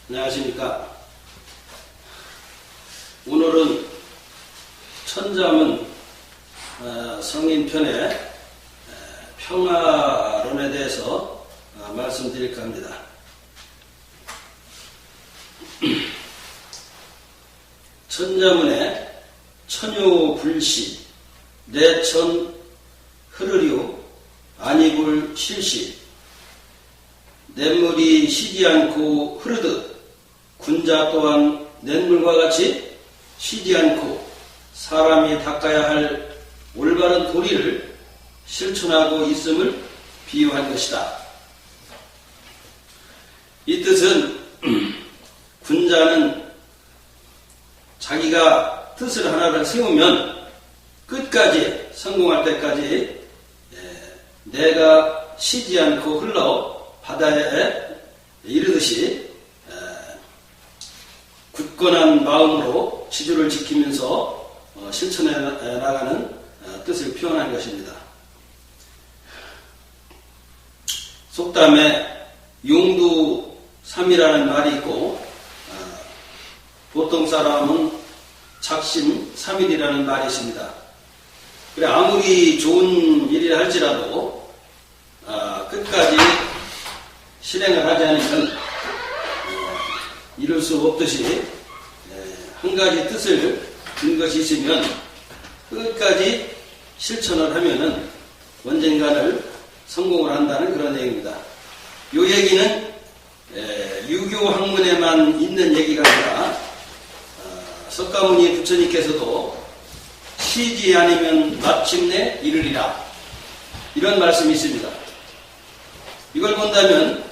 안녕하십니까. 오늘은 천자문 성인편의 평화론에 대해서 말씀드릴까 합니다. 천자문에 천효불시, 내천 흐르류, 아니불 실시, 냇물이 쉬지 않고 흐르듯 군자 또한 냇물과 같이 쉬지 않고 사람이 닦아야 할 올바른 도리를 실천하고 있음을 비유한 것이다. 이 뜻은 군자는 자기가 뜻을 하나를 세우면 끝까지 성공할 때까지 내가 쉬지 않고 흘러 바다에 이르듯이 굳건한 마음으로 지주를 지키면서 실천해 나가는 뜻을 표현한 것입니다. 속담에 용두삼이라는 말이 있고 보통 사람은 작심삼일이라는 말이 있습니다. 그래 아무리 좋은 일이라 할지라도 끝까지 실행을 하지 않으면 이룰 수 없듯이 한 가지 뜻을 든 것이 있으면 끝까지 실천을 하면은 언젠가는 성공을 한다는 그런 얘기입니다. 이 얘기는 유교 학문에만 있는 얘기가 아니라 석가모니 부처님께서도 쉬지 않으면 마침내 이르리라 이런 말씀이 있습니다. 이걸 본다면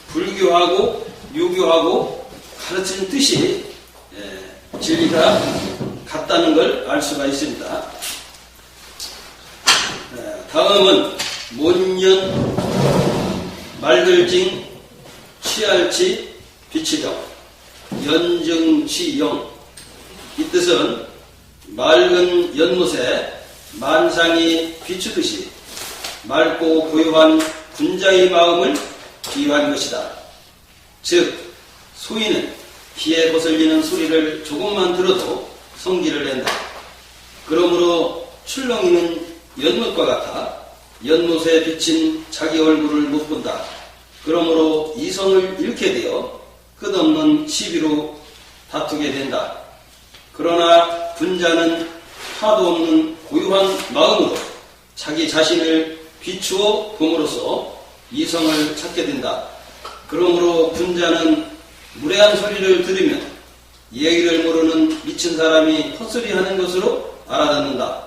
불교하고 유교하고 가르치는 뜻이 진리가 같다는 걸 알 수가 있습니다. 다음은 몬년 말글징 취할치 비치정 연정치영. 이 뜻은 맑은 연못에 만상이 비추듯이 맑고 고요한 군자의 마음을 비유한 것이다. 즉 소인은 귀에 거슬리는 소리를 조금만 들어도 성기를 낸다. 그러므로 출렁이는 연못과 같아 연못에 비친 자기 얼굴을 못 본다. 그러므로 이성을 잃게 되어 끝없는 시비로 다투게 된다. 그러나 군자는 하도 없는 고요한 마음으로 자기 자신을 비추어 봄으로써 이성을 찾게 된다. 그러므로 군자는 무례한 소리를 들으면 예의를 모르는 미친 사람이 헛소리하는 것으로 알아듣는다.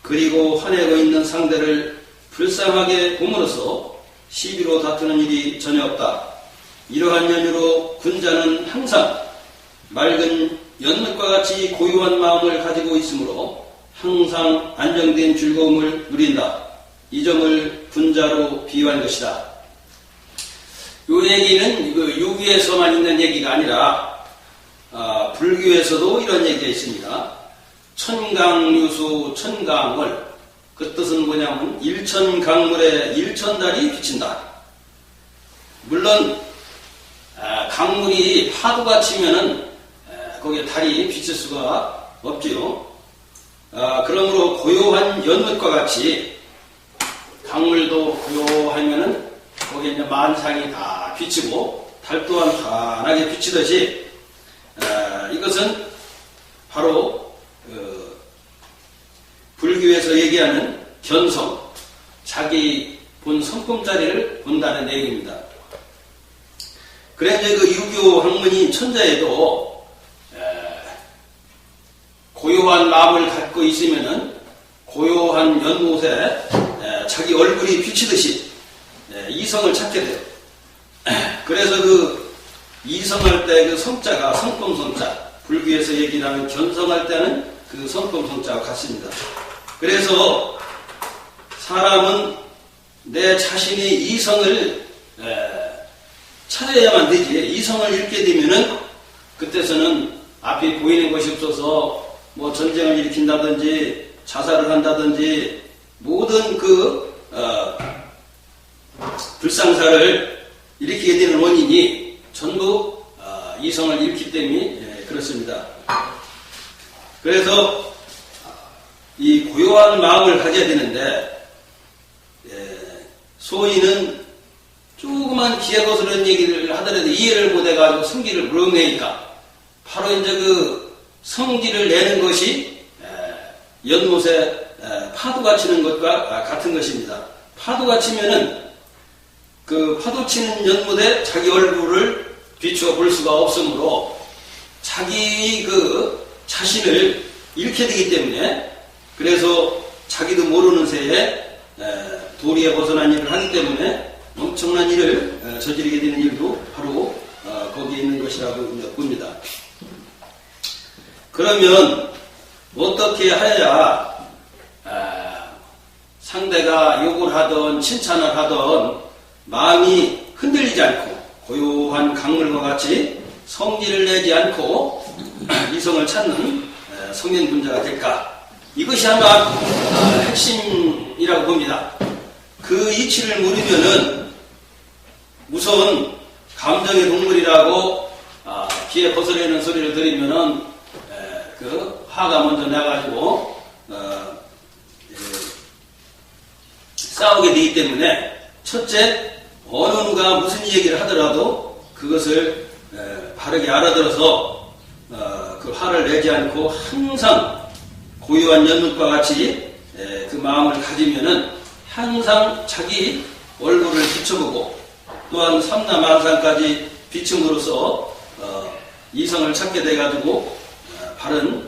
그리고 화내고 있는 상대를 불쌍하게 봄으로써 시비로 다투는 일이 전혀 없다. 이러한 연유로 군자는 항상 맑은 연못과 같이 고요한 마음을 가지고 있으므로 항상 안정된 즐거움을 누린다. 이 점을 군자로 비유한 것이다. 이 얘기는 유교에서만 있는 얘기가 아니라 불교에서도 이런 얘기가 있습니다. 천강유수 천강월. 그 뜻은 뭐냐면 일천강물에 일천달이 비친다. 물론 강물이 파도가 치면은 거기에 달이 비칠 수가 없지요. 그러므로 고요한 연못과 같이 강물도 고요하면은 거기에 이제 만상이 다 비치고 달 또한 환하게 비치듯이 이것은 바로 불교에서 얘기하는 견성, 자기 본 성품자리를 본다는 내용입니다. 그래 이제 그 유교 학문인 천자에도 고요한 마음을 갖고 있으면은 고요한 연못에 자기 얼굴이 비치듯이 이성을 찾게 돼요. 그래서 그 이성할 때 그 성자가 성품성자, 불교에서 얘기하는 견성할 때는 그 성품성자와 같습니다. 그래서 사람은 내 자신의 이성을 찾아야만 되지. 이성을 잃게 되면은 그때서는 앞에 보이는 것이 없어서 뭐 전쟁을 일으킨다든지 자살을 한다든지 모든 그 불상사를 일으키게 되는 원인이 전부 이성을 잃기 때문에 그렇습니다. 그래서 이 고요한 마음을 가져야 되는데 소인은 조그만 기회거스런 얘기를 하더라도 이해를 못해가지고 성질을 물어내니까 바로 이제 그 성질을 내는 것이 연못에 파도가 치는 것과 같은 것입니다. 파도가 치면은 그 파도 치는 연못에 자기 얼굴을 비추어 볼 수가 없으므로 자기 그 자신을 잃게 되기 때문에 그래서 자기도 모르는 새에 도리에 벗어난 일을 하기 때문에 엄청난 일을 저지르게 되는 일도 바로 거기에 있는 것이라고 봅니다. 그러면 어떻게 해야 상대가 욕을 하던 칭찬을 하던 마음이 흔들리지 않고 고요한 강물과 같이 성질을 내지 않고 이성을 찾는 성인분자가 될까? 이것이 아마 핵심이라고 봅니다. 그 이치를 모르면은 우선 감정의 동물이라고 귀에 거스르는 소리를 들으면은 그 화가 먼저 나가지고 싸우게 되기 때문에 첫째 어느 누가 무슨 얘기를 하더라도 그것을 바르게 알아들어서 그 화를 내지 않고 항상 고요한 연못과 같이 그 마음을 가지면은 항상 자기 얼굴을 비춰보고 또한 삼라만상까지 비춤으로써 이성을 찾게 돼가지고 바른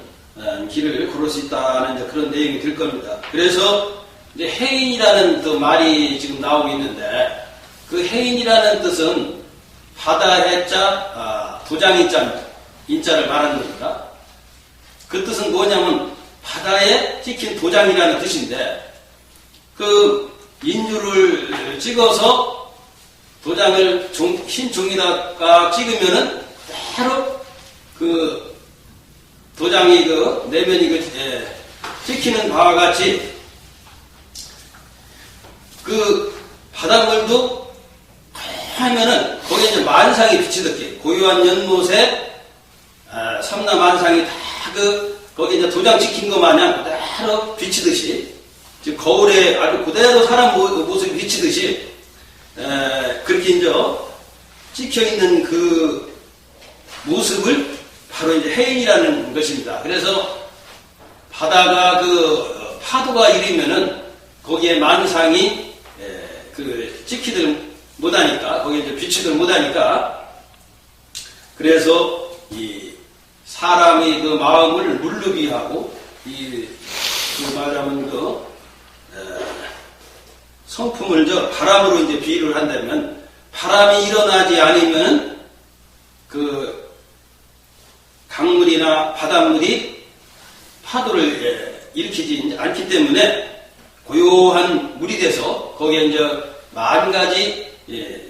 길을 걸을 수 있다는 이제 그런 내용이 될 겁니다. 그래서 이제 해인이라는 또 말이 지금 나오고 있는데 그 해인이라는 뜻은 바다 해자 도장인자 인자를 말하는 겁니다. 그 뜻은 뭐냐면 바다에 찍힌 도장이라는 뜻인데 그 인주를 찍어서 도장을 흰 종이다가 찍으면은 바로 그 도장이 그 내면이 찍히는 바와 같이 그 바닷물도 하면은 거기에 이제 만상이 비치듯이 고요한 연못에 삼라만상이 다 거기 이제 도장 찍힌 것 마냥 그대로 비치듯이 지금 거울에 아주 그대로 사람 모습이 비치듯이 그렇게 이제 찍혀 있는 그 모습을 바로 이제 해인이라는 것입니다. 그래서 바다가 그 파도가 일으면은 거기에 만상이 그 찍히들 못하니까 거기에 이제 비치들 못하니까 그래서 이 사람의 그 마음을 물르기 하고 그 말하면 성품을 바람으로 이제 비유를 한다면 바람이 일어나지 않으면 그 강물이나 바닷물이 파도를 일으키지 않기 때문에 고요한 물이 돼서 거기에 이제 만 가지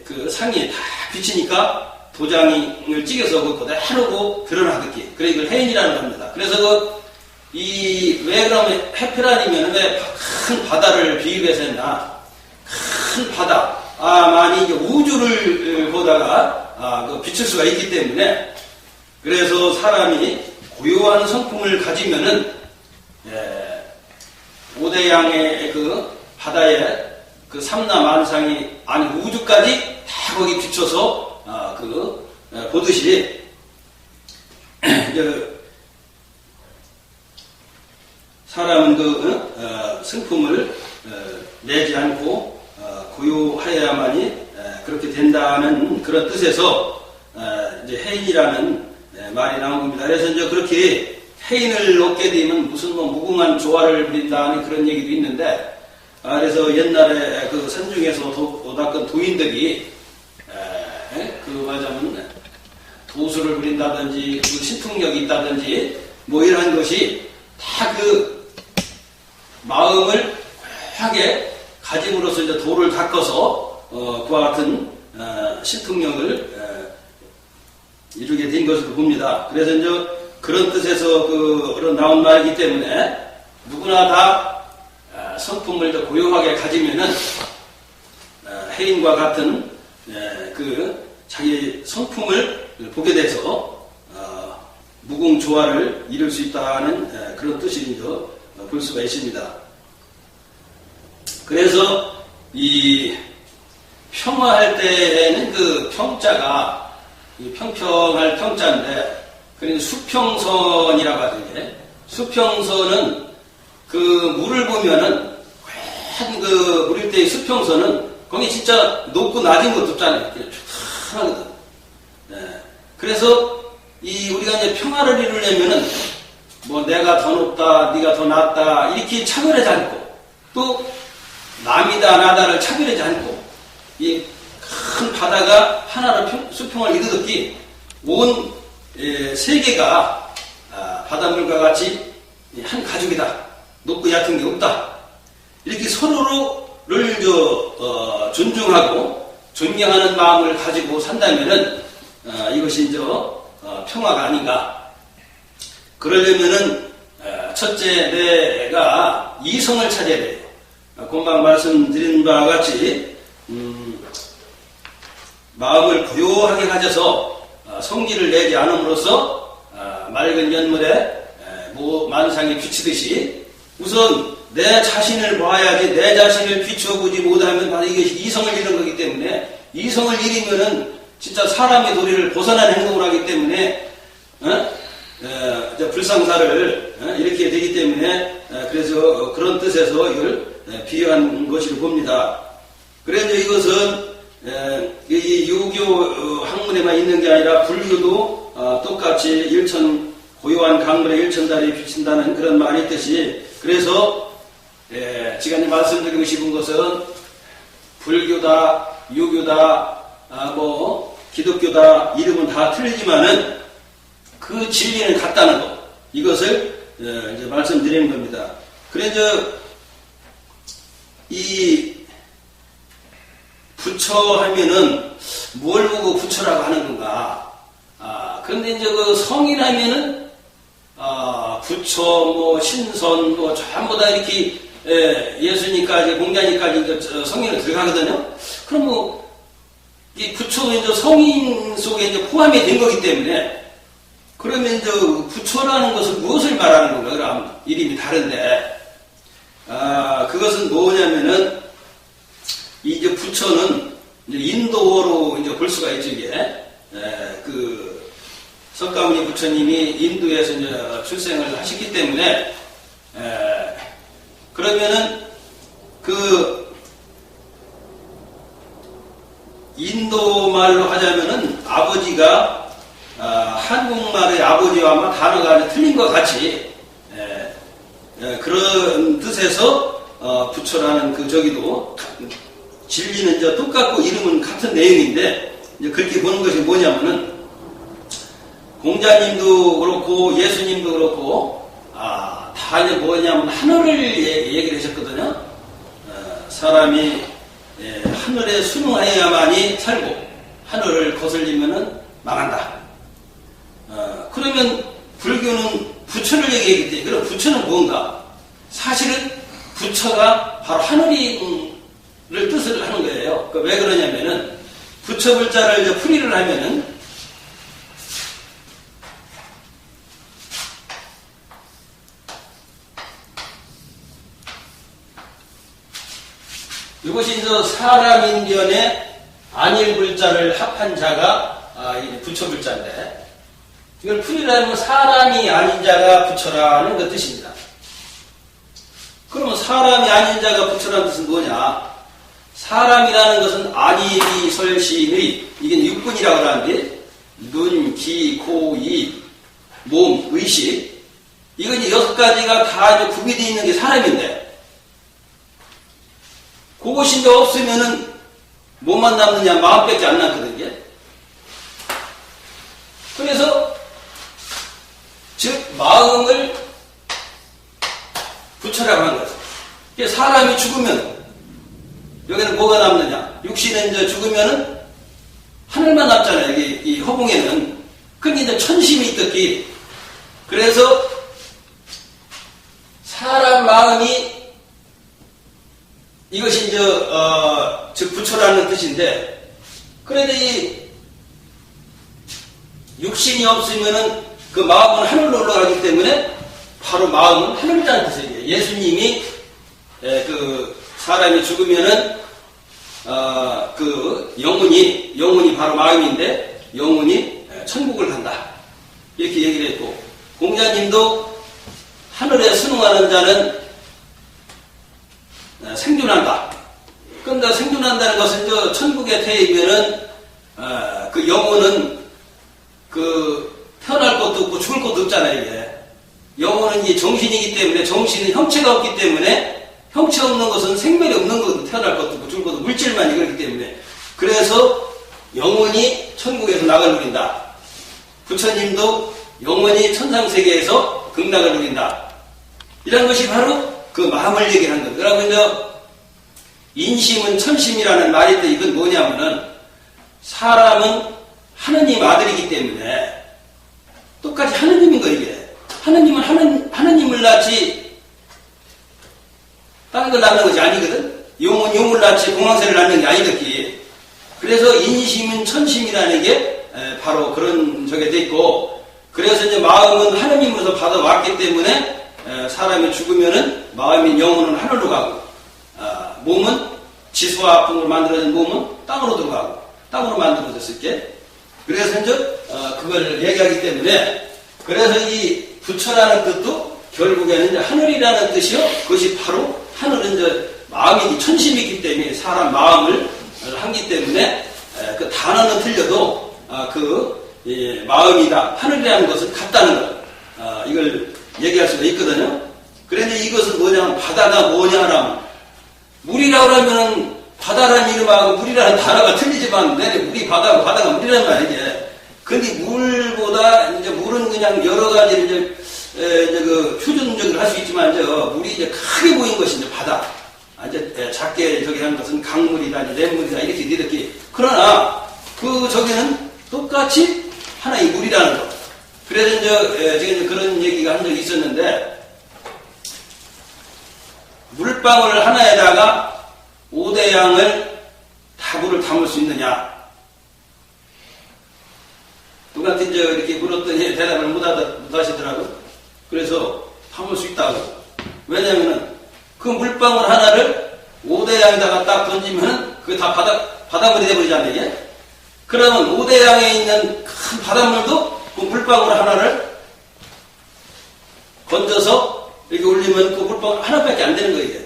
그 상이 다 비치니까 도장을 찍어서 그대로 드러나듯이 그래 이걸 해인이라는 겁니다. 그래서 왜 그러면 해피라니면 왜 큰 바다를 비유해서 했나? 큰 바다, 만이 이제 우주를 보다가 비칠 수가 있기 때문에 그래서 사람이 고요한 성품을 가지면은 오대양의 그 바다에 그 삼라만상이 아니 우주까지 다 거기 비춰서 보듯이 사람은 성품을 내지 않고 고요하여야만이 그렇게 된다는 그런 뜻에서 이제 해인이라는 말이 나온 겁니다. 그래서 이제 그렇게 해인을 얻게 되면 무슨 무궁한 조화를 부린다는 그런 얘기도 있는데 그래서 옛날에 그 산중에서 닦은 도인들이 말하자면 도수를 부린다든지 그 신통력이 있다든지 뭐 이러한 것이 다 그 마음을 고하게 가짐으로써 이제 도를 닦아서 그와 같은 신통력을 이루게 된 것으로 봅니다. 그래서 이제 그런 뜻에서 그런 나온 말이기 때문에 누구나 다 성품을 고요하게 가지면은 해인과 같은 그 자기 성품을 보게 돼서 무궁조화를 이룰 수 있다는 그런 뜻을 볼 수가 있습니다. 그래서 이 평화할 때에는 그 평자가 평평할 평자인데, 그러니까 수평선이라고 하던데, 수평선은 그 물을 보면은 그 물일 때의 수평선은 거기 진짜 높고 낮은 것도 없잖아요. 하거든. 그래서 우리가 이제 평화를 이루려면은 뭐 내가 더 높다, 네가 더 낮다 이렇게 차별하지 않고, 또 남이다 나다를 차별하지 않고, 이 큰 바다가 하나로 수평을 이루듯이 온 세계가 바닷물과 같이 한 가족이다. 높고 얕은 게 없다. 이렇게 서로를 존중하고 존경하는 마음을 가지고 산다면은 이것이 이제 평화가 아닌가. 그러려면은 첫째, 내가 이성을 찾아야 돼요. 금방 말씀드린 바와 같이 마음을 고요하게 가져서 성질을 내지 않음으로써 맑은 연물에 만상이 비치듯이 우선 내 자신을 봐야지, 내 자신을 비춰보지 못하면 바로 이것이 이성을 잃는 거기 때문에, 이성을 잃으면은 진짜 사람의 도리를 벗어난 행동을 하기 때문에 불상사를 이렇게 되기 때문에, 그래서 그런 뜻에서 이걸 비유한 것으로 봅니다. 그래서 이것은 이 유교 학문에만 있는 게 아니라 불교도 똑같이 고요한 강물에 일천달이 비친다는 그런 말이 있듯이, 그래서 제가 말씀드리고 싶은 것은 불교다, 유교다, 기독교다, 이름은 다 틀리지만은 그 진리는 같다는 것, 이것을 이제 말씀드리는 겁니다. 그래서 이 부처 하면은 뭘 보고 부처라고 하는 건가? 그런데 이제 그 성이라면은 부처, 신선, 전부 다 이렇게 예수님까지, 공자님까지 성인을 들어가거든요. 그럼 이 부처도 이제 성인 속에 이제 포함이 된 거기 때문에, 그러면 이제 부처라는 것은 무엇을 말하는 건가? 그럼 이름이 다른데, 그것은 뭐냐면은, 이제 부처는 이제 인도어로 이제 볼 수가 있죠, 이게. 석가모니 부처님이 인도에서 이제 출생을 하셨기 때문에, 그러면은 인도말로 하자면은 아버지가 한국말의 아버지와 아마 단어가 틀린 것 같이 그런 뜻에서 부처라는 저기도 진리는 이제 똑같고 이름은 같은 내용인데, 이제 그렇게 보는 것이 뭐냐면은, 공자님도 그렇고 예수님도 그렇고 다 이제 뭐냐면 하늘을 얘기를 하셨거든요. 사람이 하늘에 순응하여야만이 살고 하늘을 거슬리면은 망한다. 그러면 불교는 부처를 얘기하기 때문에, 그럼 부처는 뭔가? 사실은 부처가 바로 하늘이 뜻을 하는 거예요. 왜 그러냐면은, 부처 불자를 이제 풀이를 하면은, 이것이 이제 사람인견에 안일 불자를 합한 자가 부처 불자인데, 이걸 풀이를 하면 사람이 아닌 자가 부처라는 그 뜻입니다. 그러면 사람이 아닌 자가 부처라는 뜻은 뭐냐? 사람이라는 것은 안일이 설신의, 이게 육군이라고 하는데, 눈, 귀, 코, 이, 몸, 의식, 이거 이제 6가지가 다 이제 구비되어 있는 게 사람인데, 그것이 이제 없으면은 뭐만 남느냐? 마음밖에 안 남거든요. 그래서 즉 마음을 부처라고 하는 거죠. 사람이 죽으면 여기는 뭐가 남느냐? 육신은 이제 죽으면은 하늘만 남잖아요. 이 허공에는. 그게 이제 천심이 있듯이. 그래서 사람 마음이 이것이 이제 즉 부처라는 뜻인데, 그런데 육신이 없으면은 그 마음은 하늘로 올라가기 때문에 바로 마음은 하늘이라는 뜻이에요. 예수님이 그 사람이 죽으면은 그 영혼이 바로 마음인데 영혼이 천국을 간다. 이렇게 얘기를 했고, 공자님도 하늘에 순응하는 자는 생존한다. 그런데 생존한다는 것은 저 천국에 태이면은 그 영혼은 그 태어날 것도 없고 죽을 것도 없잖아요. 이게 영혼은 이 정신이기 때문에, 정신은 형체가 없기 때문에, 형체 없는 것은 생멸이 없는 것도 태어날 것도 없고 죽을 것도 물질만 이거기 때문에, 그래서 영혼이 천국에서 낙을 누린다. 부처님도 영혼이 천상세계에서 극락을 누린다. 이런 것이 바로 그 마음을 얘기하는 거예요. 그러고 이제 인심은 천심이라는 말인데, 이건 뭐냐면은 사람은 하느님 아들이기 때문에 똑같이 하느님인 거예요. 이게 하느님은 하느님을 낳지 다른 걸 낳는 것이 아니거든. 용은 용을 낳지 공황새를 낳는 게 아니겠기. 그래서 인심은 천심이라는 게 바로 그런 적에 돼 있고, 그래서 이제 마음은 하느님으로서 받아왔기 때문에 사람이 죽으면은 마음인 영혼은 하늘로 가고, 몸은 지수와 아픔으로 만들어진 몸은 땅으로 들어가고, 땅으로 만들어졌을 게, 그래서 이제 그걸 얘기하기 때문에, 그래서 이 부처라는 뜻도 결국에는 이제 하늘이라는 뜻이요. 그것이 바로 하늘은 이제 마음이 천심이기 때문에 사람 마음을 하기 때문에 그 단어는 틀려도 마음이다, 하늘이라는 것은 같다는 것, 이걸 얘기할 수가 있거든요. 그런데 이것은 뭐냐면 바다가 뭐냐라면, 물이라고 하면은 바다라는 이름하고 물이라는 단어가 틀리지만 내내 물이 바다고 바다가 물이라는 말이지. 근데 물보다 이제 물은 그냥 여러 가지 이제 그 표준적으로 할 수 있지만, 이제 물이 이제 크게 보인 것이 이제 바다. 이제 작게 저기 하는 것은 강물이다, 냇물이다, 이렇게. 그러나 그 저기는 똑같이 하나의 물이라는 것. 그래서 이제 제가 이제 그런 얘기가 한 적이 있었는데, 물방울 하나에다가 5대 양을 다구를 담을 수 있느냐? 누구한테 이제 이렇게 물었더니 대답을 못 하시더라고. 그래서 담을 수 있다고. 왜냐면은 그 물방울 하나를 5대 양에다가 딱 던지면은 그게 다 바닷물이 돼버리잖아요, 이게. 그러면 5대 양에 있는 큰 바닷물도 그 물방울 하나를 건져서 이렇게 올리면 그 물방울 하나밖에 안 되는 거예요, 이게.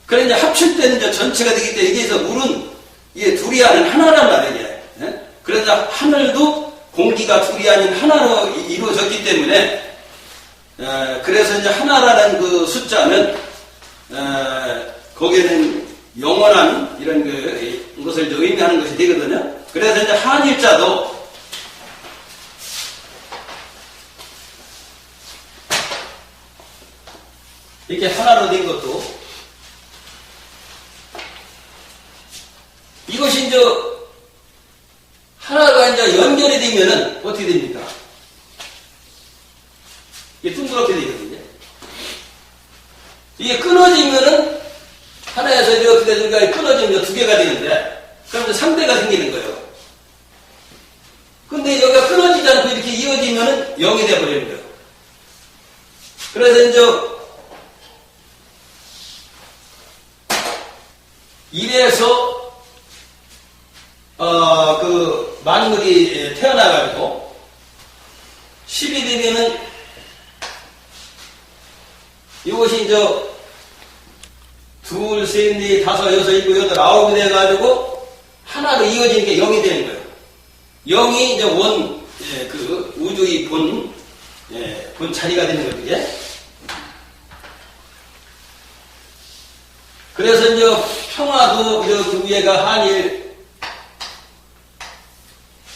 그래 이제 합칠 때는 이제 전체가 되기 때문에, 이게 물은 이게 둘이 아닌 하나란 말이에요, 이게. 예? 그래서 하늘도 공기가 둘이 아닌 하나로 이루어졌기 때문에, 그래서 이제 하나라는 그 숫자는 거기에는 영원한 이런 것을 이제 의미하는 것이 되거든요. 그래서 이제 한일자도 이렇게 하나로 된 것도, 이것이 이제 하나가 이제 연결이 되면은 어떻게 됩니까? 이게 둥그렇게 되거든요. 이게 끊어지면은 하나에서 이렇게 되니까 끊어지면 두 개가 되는데, 그럼 이제 3대가 생기는 거예요. 근데 여기가 끊어지지 않고 이렇게 이어지면은 0이 돼버리는 거예요. 그래서 이제 이래서 그 만물이 태어나가지고 10이 되면은 이것이 이제 둘, 셋, 넷, 다섯, 여섯, 일곱, 여덟, 아홉이 돼가지고 하나로 이어지는 게 0이 되는 거예요. 0이 이제 그 우주의 본 자리가 되는 거죠, 이게. 그래서 이제 평화도 이렇게 위에가 한일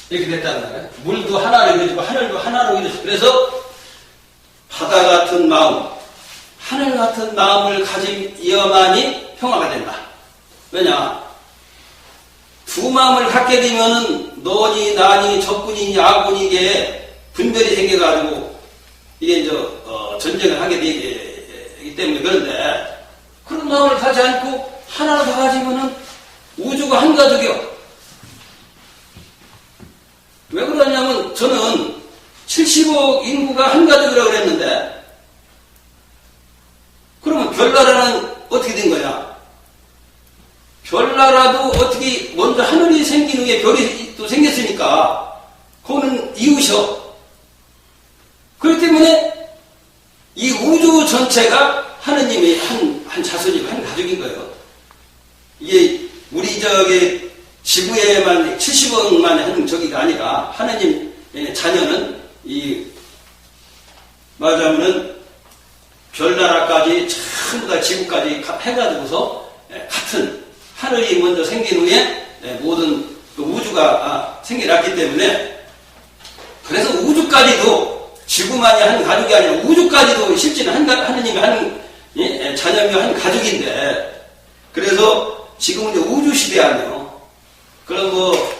이렇게 됐다는 거예요. 물도 하나로 이루어지고 하늘도 하나로 이루어지고, 그래서 바다 같은 마음, 하늘 같은 마음을 가지어야만이 평화가 된다. 왜냐? 두 마음을 갖게 되면은 너니 나니 적군이니 아군이 이게 분별이 생겨가지고 이게 이제 전쟁을 하게 되기 때문에. 그런데 그런 마음을 가지 않고 하나로 다 가지면은 우주가 한 가족이요. 왜 그러냐면, 저는 70억 인구가 한 가족이라고 그랬는데, 그러면 별나라는 어떻게 된 거냐? 별나라도 어떻게 먼저 하늘이 생긴 후에 별이 또 생겼으니까 그거는 이웃이요. 그렇기 때문에 이 우주 전체가 하느님의 한 자손이고 한 가족인 거예요. 이게 우리 저기 지구에만 70억만 한 저기가 아니라 하느님 자녀는 이 말하자면은 별나라까지 전부 다 지구까지 해가지고서 같은 하늘이 먼저 생긴 후에 모든 그 우주가 생겨났기 때문에, 그래서 우주까지도 지구만이 한 가족이 아니라 우주까지도 실제는 하느님이 한 자녀며 한 가족인데, 그래서 지금은 이제 우주 시대 아니에요. 그런 뭐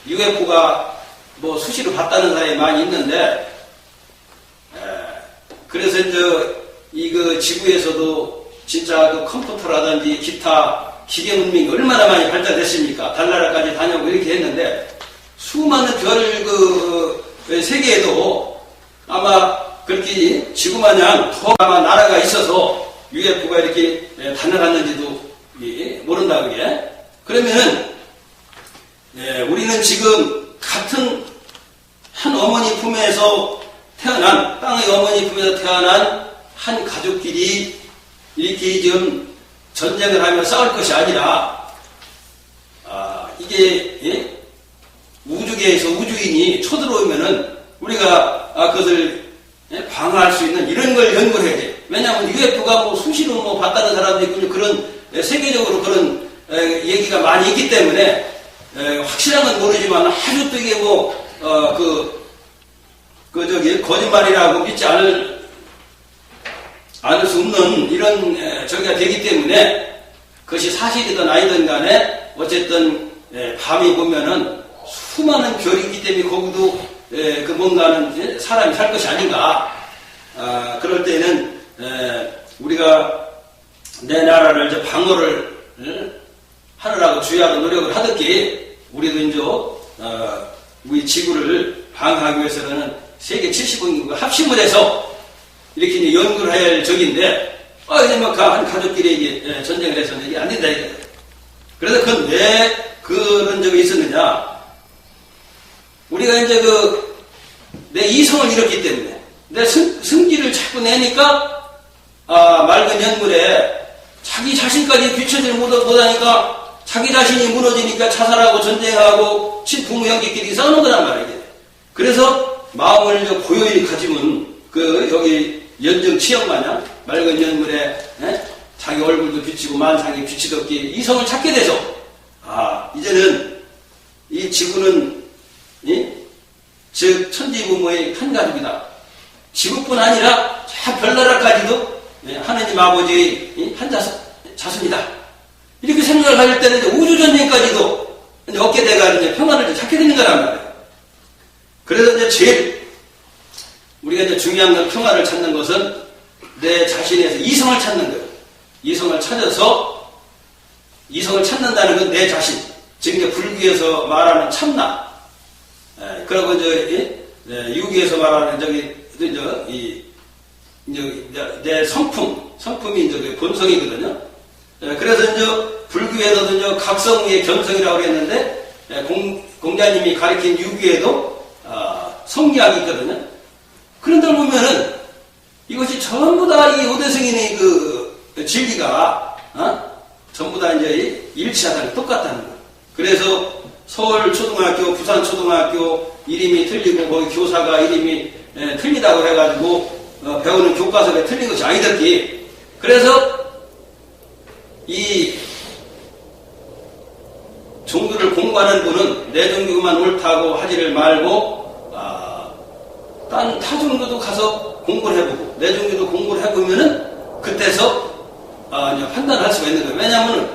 UFO가 뭐 수시로 봤다는 사람이 많이 있는데, 그래서 이제 그 지구에서도 진짜 그 컴퓨터라든지 기타 기계 문명이 얼마나 많이 발달됐습니까? 달나라까지 다녀오고 이렇게 했는데, 수많은 별 세계에도 아마 그렇게 지구마냥 더 아마 나라가 있어서 UFO가 이렇게 다녀갔는지도 모른다 그게. 그러면은 우리는 지금 같은 한 어머니 품에서 태어난, 땅의 어머니 품에서 태어난 한 가족끼리 이렇게 지금 전쟁을 하며 싸울 것이 아니라, 이게 우주계에서 우주인이 쳐들어오면은 우리가 그것을 방어할 수 있는 이런 걸 연구를 해야 돼. 왜냐하면 UFO가 뭐 수시로 뭐 봤다는 사람도 있고 그런 세계적으로 그런 얘기가 많이 있기 때문에 확실한 건 모르지만 아주 되게 거짓말이라고 믿지 않을 수 없는 이런 저기가 되기 때문에, 그것이 사실이든 아니든 간에 어쨌든 밤이 보면은 수많은 별이 있기 때문에 거기도 그 뭔가는 사람이 살 것이 아닌가. 그럴 때는 우리가 내 나라를 이제 방어를 하느라고 주의하고 노력을 하듯이, 우리도 이제 우리 지구를 방어하기 위해서는 세계 70억 인구가 합심을 해서 이렇게 이제 연구를 해야 할 적인데, 이제 한 가족끼리 이게 전쟁을 해서는 이게 안 된다 이거예요. 그래서 그건 왜 그런 적이 있었느냐? 우리가 이제 내 이성을 잃었기 때문에, 내 승기를 자꾸 내니까, 맑은 연물에 자기 자신까지 비춰지를 못하니까 자기 자신이 무너지니까 자살하고 전쟁하고 친부모 형제끼리 싸우는 거란 말이에요. 그래서 마음을 고요히 가지면 여기 연정 치역 마냥 맑은 연물에 자기 얼굴도 비치고 만상이 비치듯이 이성을 찾게 돼서, 이제는 이 지구는 즉 천지부모의 한 가족이다. 지구뿐 아니라 저 별나라까지도 하느님 아버지의 한 자손이다. 이렇게 생각을 할 때는 이제 우주전쟁까지도 이제 얻게 돼가지고 평안을 찾게 되는 거란 말이에요. 그래서 이제 제일 우리가 이제 중요한 건, 평화를 찾는 것은 내 자신에서 이성을 찾는 거예요. 이성을 찾아서, 이성을 찾는다는 건 내 자신, 즉 이제 불교에서 말하는 참나, 그리고 이제 유교에서 말하는 내 성품이 이제 본성이거든요. 그래서 이제 불교에서도 이제 각성의 견성이라고 했는데, 공자님이 가르친 유교에도 성리학이 있거든요. 그런 데 보면은 이것이 전부 다 이 오대승인의 진리가 전부 다 이제 일치하다는, 똑같다는 거예요. 그래서 서울 초등학교, 부산 초등학교 이름이 틀리고 거기 교사가 이름이 틀리다고 해가지고 배우는 교과서가 틀린 것이 아니듯이, 그래서 이 종교를 공부하는 분은 내 종교만 옳다고 하지를 말고 딴 타 종교도 가서 공부를 해보고 내 종교도 공부를 해보면은 그때서 판단할 수가 있는 거예요. 왜냐하면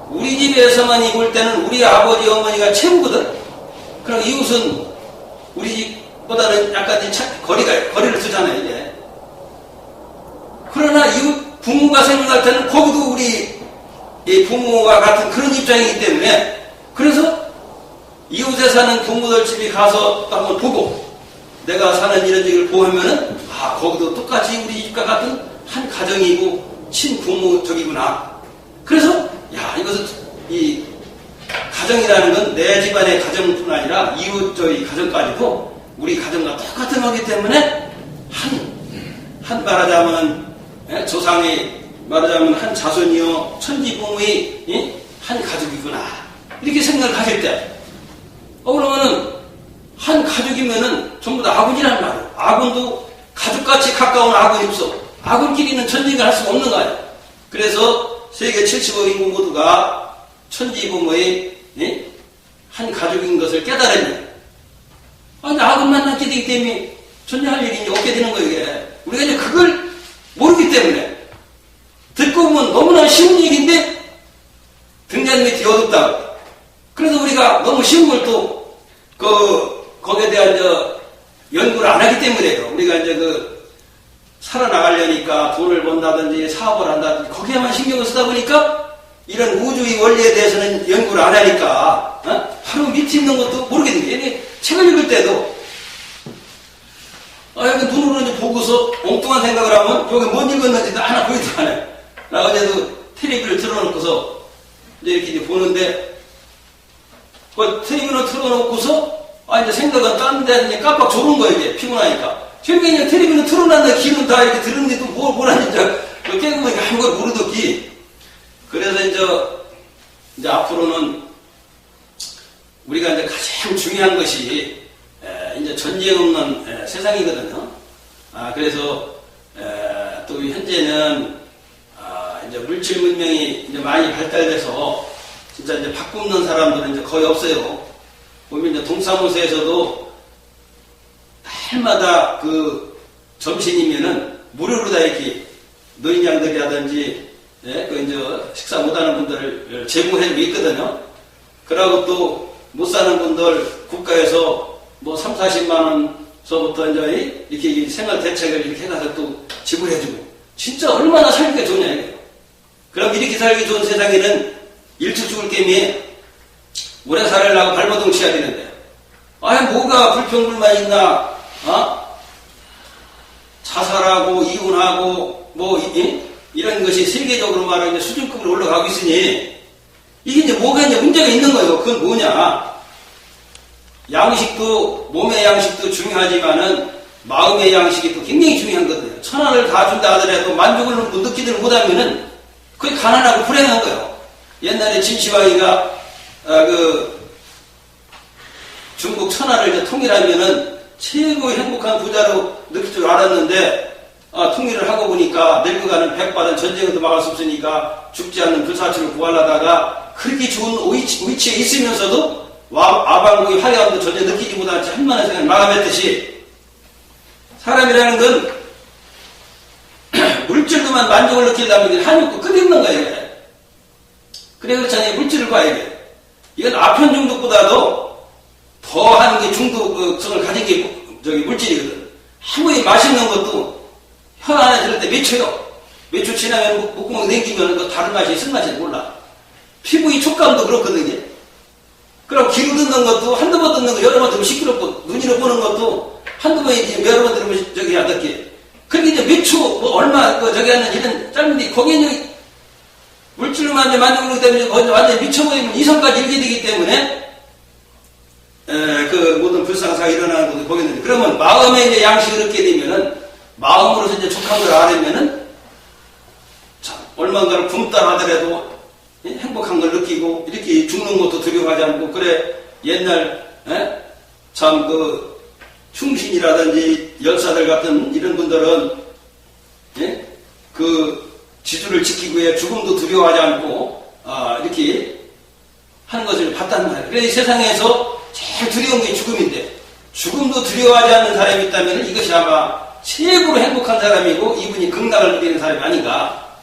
우리 집에서만 입을 때는 우리 아버지 어머니가 최고거든. 그럼 이웃은 우리 집보다는 약간 거리를 두잖아요 이게. 그러나 이웃 부모가 생각할 때는 거기도 우리 부모와 같은 그런 입장이기 때문에, 그래서 이웃에 사는 부모들 집에 가서 한번 보고 내가 사는 이런 지역을 보면은 거기도 똑같이 우리 집과 같은 한 가정이고 친부모적이구나. 그래서 이것은 이 가정이라는 건 내 집안의 가정뿐 아니라 이웃 저희 가정까지도 우리 가정과 똑같은 거기 때문에 한 말하자면 조상의 말하자면 한 자손이요 천지부모의 한 가족이구나 이렇게 생각을 가질 때 그러면은 한 가족이면은 전부 다 아군이라는 말이에요. 아군도 가족같이 가까운 아군이 없어. 아군끼리는 전쟁을 할 수가 없는 거예요. 그래서 세계 70억 인구 모두가 천지부모의 한 가족인 것을 깨달았네. 아군 만나게 되기 때문에 전쟁할 일이 이제 없게 되는 거예요. 이게. 우리가 이제 그걸 모르기 때문에 듣고 보면 너무나 쉬운 얘기인데 등잔 밑이 어둡다고. 그래서 우리가 너무 쉬운 걸 또 거기에 대한 연구를 안 하기 때문에요. 우리가 이제 살아나가려니까 돈을 번다든지 사업을 한다든지 거기에만 신경을 쓰다 보니까 이런 우주의 원리에 대해서는 연구를 안 하니까 바로 밑에 있는 것도 모르게 된 거예요. 책을 읽을 때도 여기 눈으로 이제 보고서 엉뚱한 생각을 하면 여기 못 읽었는지도 하나 보이지도 않아요. 나 어제도 텔레비를 틀어놓고서 이제 보는데 그 텔레비를 틀어놓고서 이제 생각은 딴 데 깜빡 졸은 거예요. 이게 피곤하니까. 결국에 그냥 텔레비는 틀어놨는데 귀는 다 이렇게 들었는데도 뭘 하는지 깨고 보니까 아무것도 모르더기. 그래서 이제 앞으로는 우리가 이제 가장 중요한 것이 이제 전쟁 없는 세상이거든요. 그래서 또 현재는 이제 물질 문명이 이제 많이 발달돼서 진짜 이제 밥 굽는 사람들은 이제 거의 없어요. 보면 이제 동사무소에서도 날마다 점심이면은 무료로 다 이렇게 노인양들이라든지 이제 식사 못하는 분들을 제공해주고 있거든요. 그러고 또 못 사는 분들 국가에서 뭐 3, 40만 원서부터 이제 이렇게 생활 대책을 이렇게 해가서 또 지불해주고 진짜 얼마나 살기가 좋냐 이거예요. 그럼 이렇게 살기 좋은 세상에는 일찍 죽을 게임에 오래 살으려고 발버둥 쳐야 되는데 뭐가 불평불만 있나 자살하고 이혼하고 이런 것이 세계적으로 말하면 수준급으로 올라가고 있으니 이게 이제 뭐가 이제 문제가 있는 거예요. 그건 뭐냐? 양식도 몸의 양식도 중요하지만은 마음의 양식이 또 굉장히 중요한 거거든요. 천하를 다 준다 하더라도 만족을 느끼지 못하면은 그게 가난하고 불행한 거예요. 옛날에 진시황이가 중국 천하를 이제 통일하면은 최고 행복한 부자로 느낄 줄 알았는데 통일을 하고 보니까 늙어가는 백발은 전쟁에도 막을 수 없으니까 죽지 않는 불사치를 구하려다가 그렇게 좋은 위치에 있으면서도 아방국의 화려함도 전혀 느끼지 못한 채 한만한 생각을 마감했듯이 사람이라는 건 물질로만 만족을 느끼려면 한육도 끝없는 거예요. 그래 그렇잖아요. 물질을 봐야 돼. 이건 아편 중독보다도 더한 게 중독성을 가진 게 물질이거든. 아무리 맛있는 것도 혀 안에 들을 때 몇 초요. 몇 초 지나면 목구멍 냉기면 다른 맛이 쓴맛이 몰라. 피부의 촉감도 그렇거든요. 그럼 귀로 듣는 것도 한두 번 듣는 거 여러 번 들으면 시끄럽고 눈으로 보는 것도 한두 번이지 여러 번 들으면 어떻게. 그렇게 이제 몇 초, 얼마 하는 이런 짧은데 거기에 물질로만 이제 만들고 있기 때문에 완전히 미쳐버리면 이성까지 일게 되기 때문에 모든 불상사가 일어나는 것도 보겠는데 그러면 마음의 이제 양식을 얻게 되면은 마음으로서 이제 족한 걸 알으면은 참 얼마간을 굶다 하더라도 행복한 걸 느끼고 이렇게 죽는 것도 두려워하지 않고 그래 옛날 참 충신이라든지 열사들 같은 이런 분들은 지주를 지키기 위해 죽음도 두려워하지 않고 이렇게 하는 것을 봤단 말이에요. 그래서 이 세상에서 제일 두려운 게 죽음인데 죽음도 두려워하지 않는 사람이 있다면 이것이 아마 최고로 행복한 사람이고 이분이 극락을 누리는 사람이 아닌가.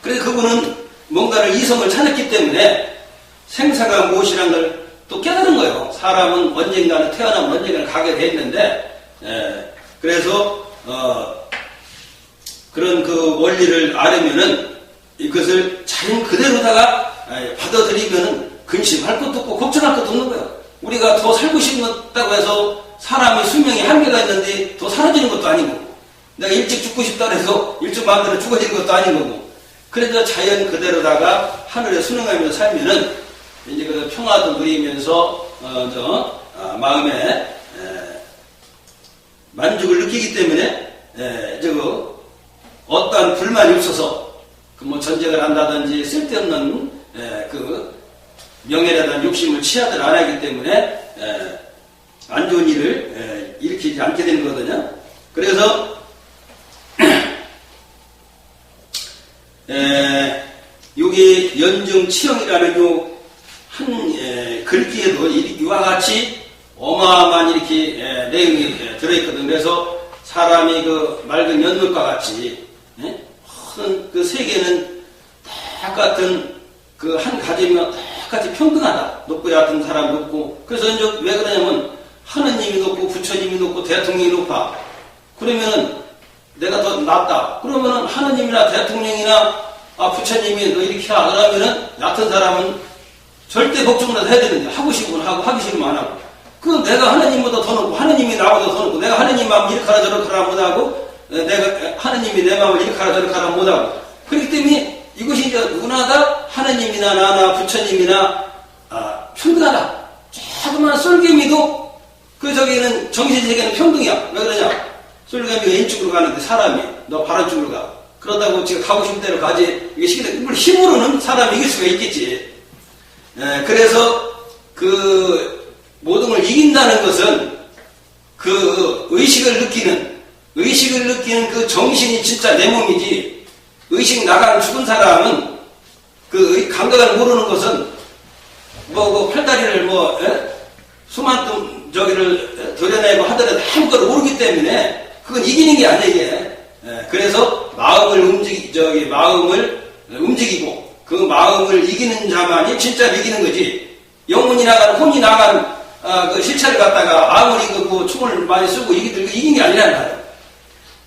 그래서 그분은 뭔가를 이성을 찾았기 때문에 생사가 무엇이라는 걸 또 깨달은 거예요. 사람은 언젠가는 태어나면 언젠가는 가게 돼 있는데 그래서 그런 원리를 알으면은 이것을 자연 그대로다가 받아들이면은 근심할 것도 없고 걱정할 것도 없는 거예요. 우리가 더 살고 싶다고 해서 사람이 수명이 한계가 있는데 더 사라지는 것도 아니고, 내가 일찍 죽고 싶다 해서 일찍 마음대로 죽어지는 것도 아닌 거고, 그래서 자연 그대로다가 하늘에 순응하면서 살면은 이제 그 평화도 누리면서 마음에 만족을 느끼기 때문에 어떠한 불만이 없어서 그 뭐 전쟁을 한다든지 쓸데없는 그 명예라든지 욕심을 취하들 안 하기 때문에 안 좋은 일을 일으키지 않게 되는 거거든요. 그래서 여기 연중치형이라는 요 한 글귀에도 이와 같이 어마어마한 이렇게 내용이 들어있거든. 그래서 사람이 그 맑은 연못과 같이 그 세계는 똑같은 그 한 가정이면 똑같이 평등하다. 높고 얕은 사람 높고. 그래서 이제 왜 그러냐면 하느님이 높고 부처님이 높고 대통령이 높아. 그러면은 내가 더 낫다. 그러면은 하느님이나 대통령이나 부처님이 너 이렇게 하라. 그러면은 얕은 사람은 절대 걱정을 해야 되는데 하고 싶으면 하고 하기 싫으면 안 하고. 그 내가 하느님보다 더 높고 하느님이 나보다 더 높고 내가 하느님 마음 이렇게 하라 저렇게 하라 못하고 내가 하느님이 내 마음을 이렇게 하라 저렇게 하라 못하고. 그렇기 때문에 이것이 이제 누구나 다 하느님이나 나나 부처님이나 평등하다. 조그만 쏠개미도 그 저기는 정신세계는 평등이야. 왜 그러냐? 쏠개미가 왼쪽으로 가는데 사람이 너 바른쪽으로 가. 그러다고 지금 가고 싶은 대로 가지. 이게 시기다. 힘으로는 사람이 이길 수가 있겠지. 그래서 그 모든 걸 이긴다는 것은 그 의식을 느끼는 그 정신이 진짜 내 몸이지. 의식 나가는 죽은 사람은 그 감각을 모르는 것은 뭐 팔다리를 수만큼 저기를 도려내고 하더라도 아무것도 모르기 때문에 그건 이기는 게 아니야 이게. 그래서 마음을 움직이고 그 마음을 이기는 자만이 진짜 이기는 거지. 영혼이 나가는 혼이 나가는 그 실체를 갖다가 아무리 그 총을 많이 쓰고 이긴 게 아니란 말이야.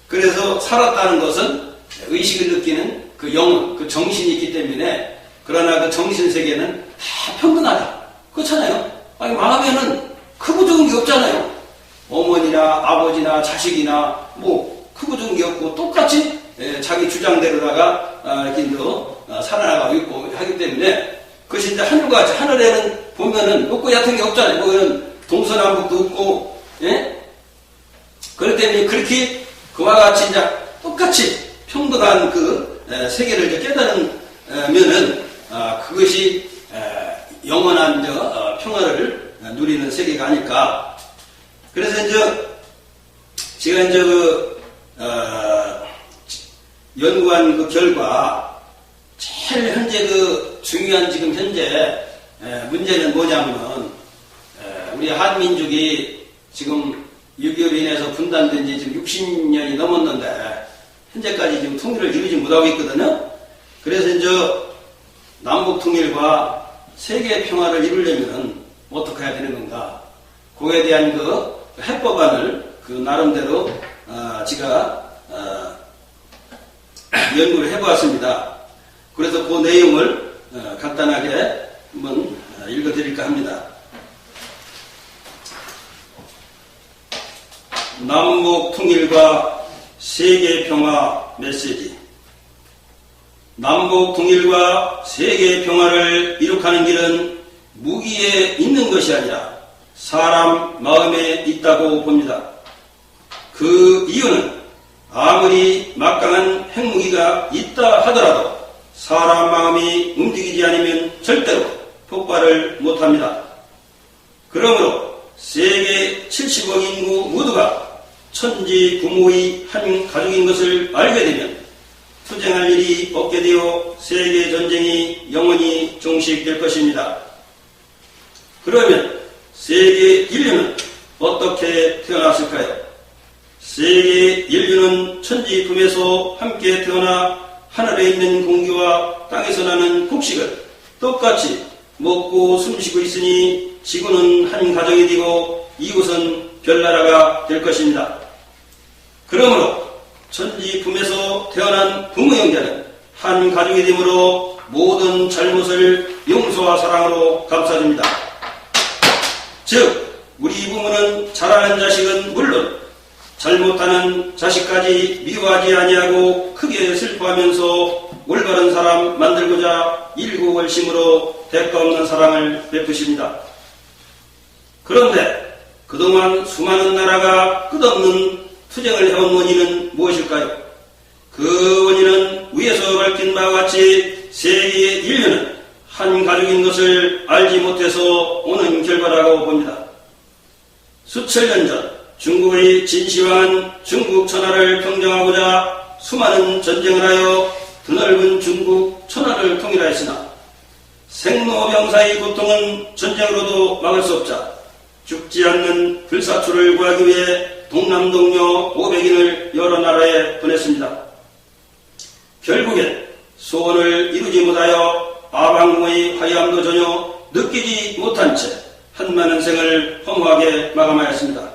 그래서 살았다는 것은 의식을 느끼는 그 영혼, 그 정신이 있기 때문에. 그러나 그 정신 세계는 다 평등하다. 그렇잖아요. 아니 마음에는 크고 적은 게 없잖아요. 어머니나 아버지나 자식이나 뭐 크고 적은 게 없고 똑같이 자기 주장대로다가 이렇게 살아나가고 있고 하기 때문에 그것이 이제 하늘과 같이 하늘에는 보면은 높고 얕은 게 없잖아요. 거기는 동서남북도 없고, 그렇기 때문에 그렇게 그와 같이 이제 똑같이 평등한 그 세계를 이제 깨달으면은 그것이 영원한 평화를 누리는 세계가 아닐까. 그래서 이제 제가 이제 연구한 그 결과 제일 현재 그 중요한 지금 현재 문제는 뭐냐면 우리 한민족이 지금 6.25로 인해서 분단된 지 지금 60년이 넘었는데 현재까지 지금 통일을 이루지 못하고 있거든요. 그래서 이제 남북 통일과 세계 평화를 이루려면 어떻게 해야 되는 건가? 그에 대한 그 해법안을 그 나름대로 제가 연구를 해보았습니다. 그래서 그 내용을 간단하게 한번 읽어드릴까 합니다. 남북 통일과 세계 평화 메시지. 남북 통일과 세계 평화를 이룩하는 길은 무기에 있는 것이 아니라 사람 마음에 있다고 봅니다. 그 이유는 아무리 막강한 핵무기가 있다 하더라도 사람 마음이 움직이지 않으면 절대로 폭발을 못합니다. 그러므로 세계 70억 인구 모두가 천지 부모의 한 가족인 것을 알게 되면 투쟁할 일이 없게 되어 세계 전쟁이 영원히 종식될 것입니다. 그러면 세계 인류는 어떻게 태어났을까요? 세계 인류는 천지 품에서 함께 태어나 하늘에 있는 공기와 땅에서 나는 곡식을 똑같이 먹고 숨쉬고 있으니 지구는 한 가정이 되고 이곳은 별나라가 될 것입니다. 그러므로 천지 품에서 태어난 부모 형제는 한 가족이 되므로 모든 잘못을 용서와 사랑으로 감싸줍니다. 즉 우리 부모는 잘하는 자식은 물론 잘못하는 자식까지 미워하지 아니하고 크게 슬퍼하면서 올바른 사람 만들고자 일구월심으로 대가 없는 사랑을 베푸십니다. 그런데 그동안 수많은 나라가 끝없는 투쟁을 해온 원인은 무엇일까요? 그 원인은 위에서 밝힌 바와 같이 세계 인류는 한 가족인 것을 알지 못해서 오는 결과라고 봅니다. 수천 년 전 중국의 진시황은 중국 천하를 평정하고자 수많은 전쟁을 하여 드넓은 중국 천하를 통일하였으나 생로병사의 고통은 전쟁으로도 막을 수 없자 죽지 않는 불사초를 구하기 위해 동남동녀 500인을 여러 나라에 보냈습니다. 결국엔 소원을 이루지 못하여 아방궁의 화이함도 전혀 느끼지 못한 채 한많은 생을 허무하게 마감하였습니다.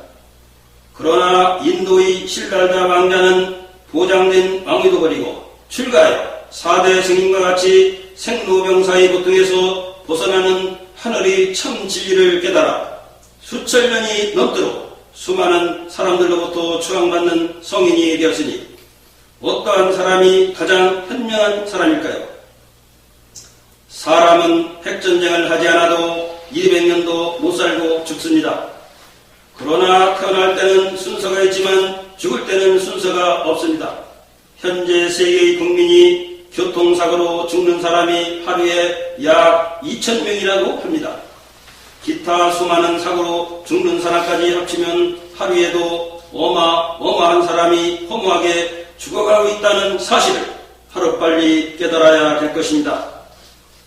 그러나 인도의 실달다 왕자는 보장된 왕위도 버리고 출가하여 4대 승인과 같이 생로병사의 고통에서 벗어나는 하늘의 참 진리를 깨달아 수천 년이 넘도록 수많은 사람들로부터 추앙받는 성인이 되었으니 어떠한 사람이 가장 현명한 사람일까요? 사람은 핵전쟁을 하지 않아도 200년도 못 살고 죽습니다. 그러나 태어날 때는 순서가 있지만 죽을 때는 순서가 없습니다. 현재 세계의 국민이 교통사고로 죽는 사람이 하루에 약 2,000명이라고 합니다. 기타 수많은 사고로 죽는 사람까지 합치면 하루에도 어마어마한 사람이 허무하게 죽어가고 있다는 사실을 하루빨리 깨달아야 될 것입니다.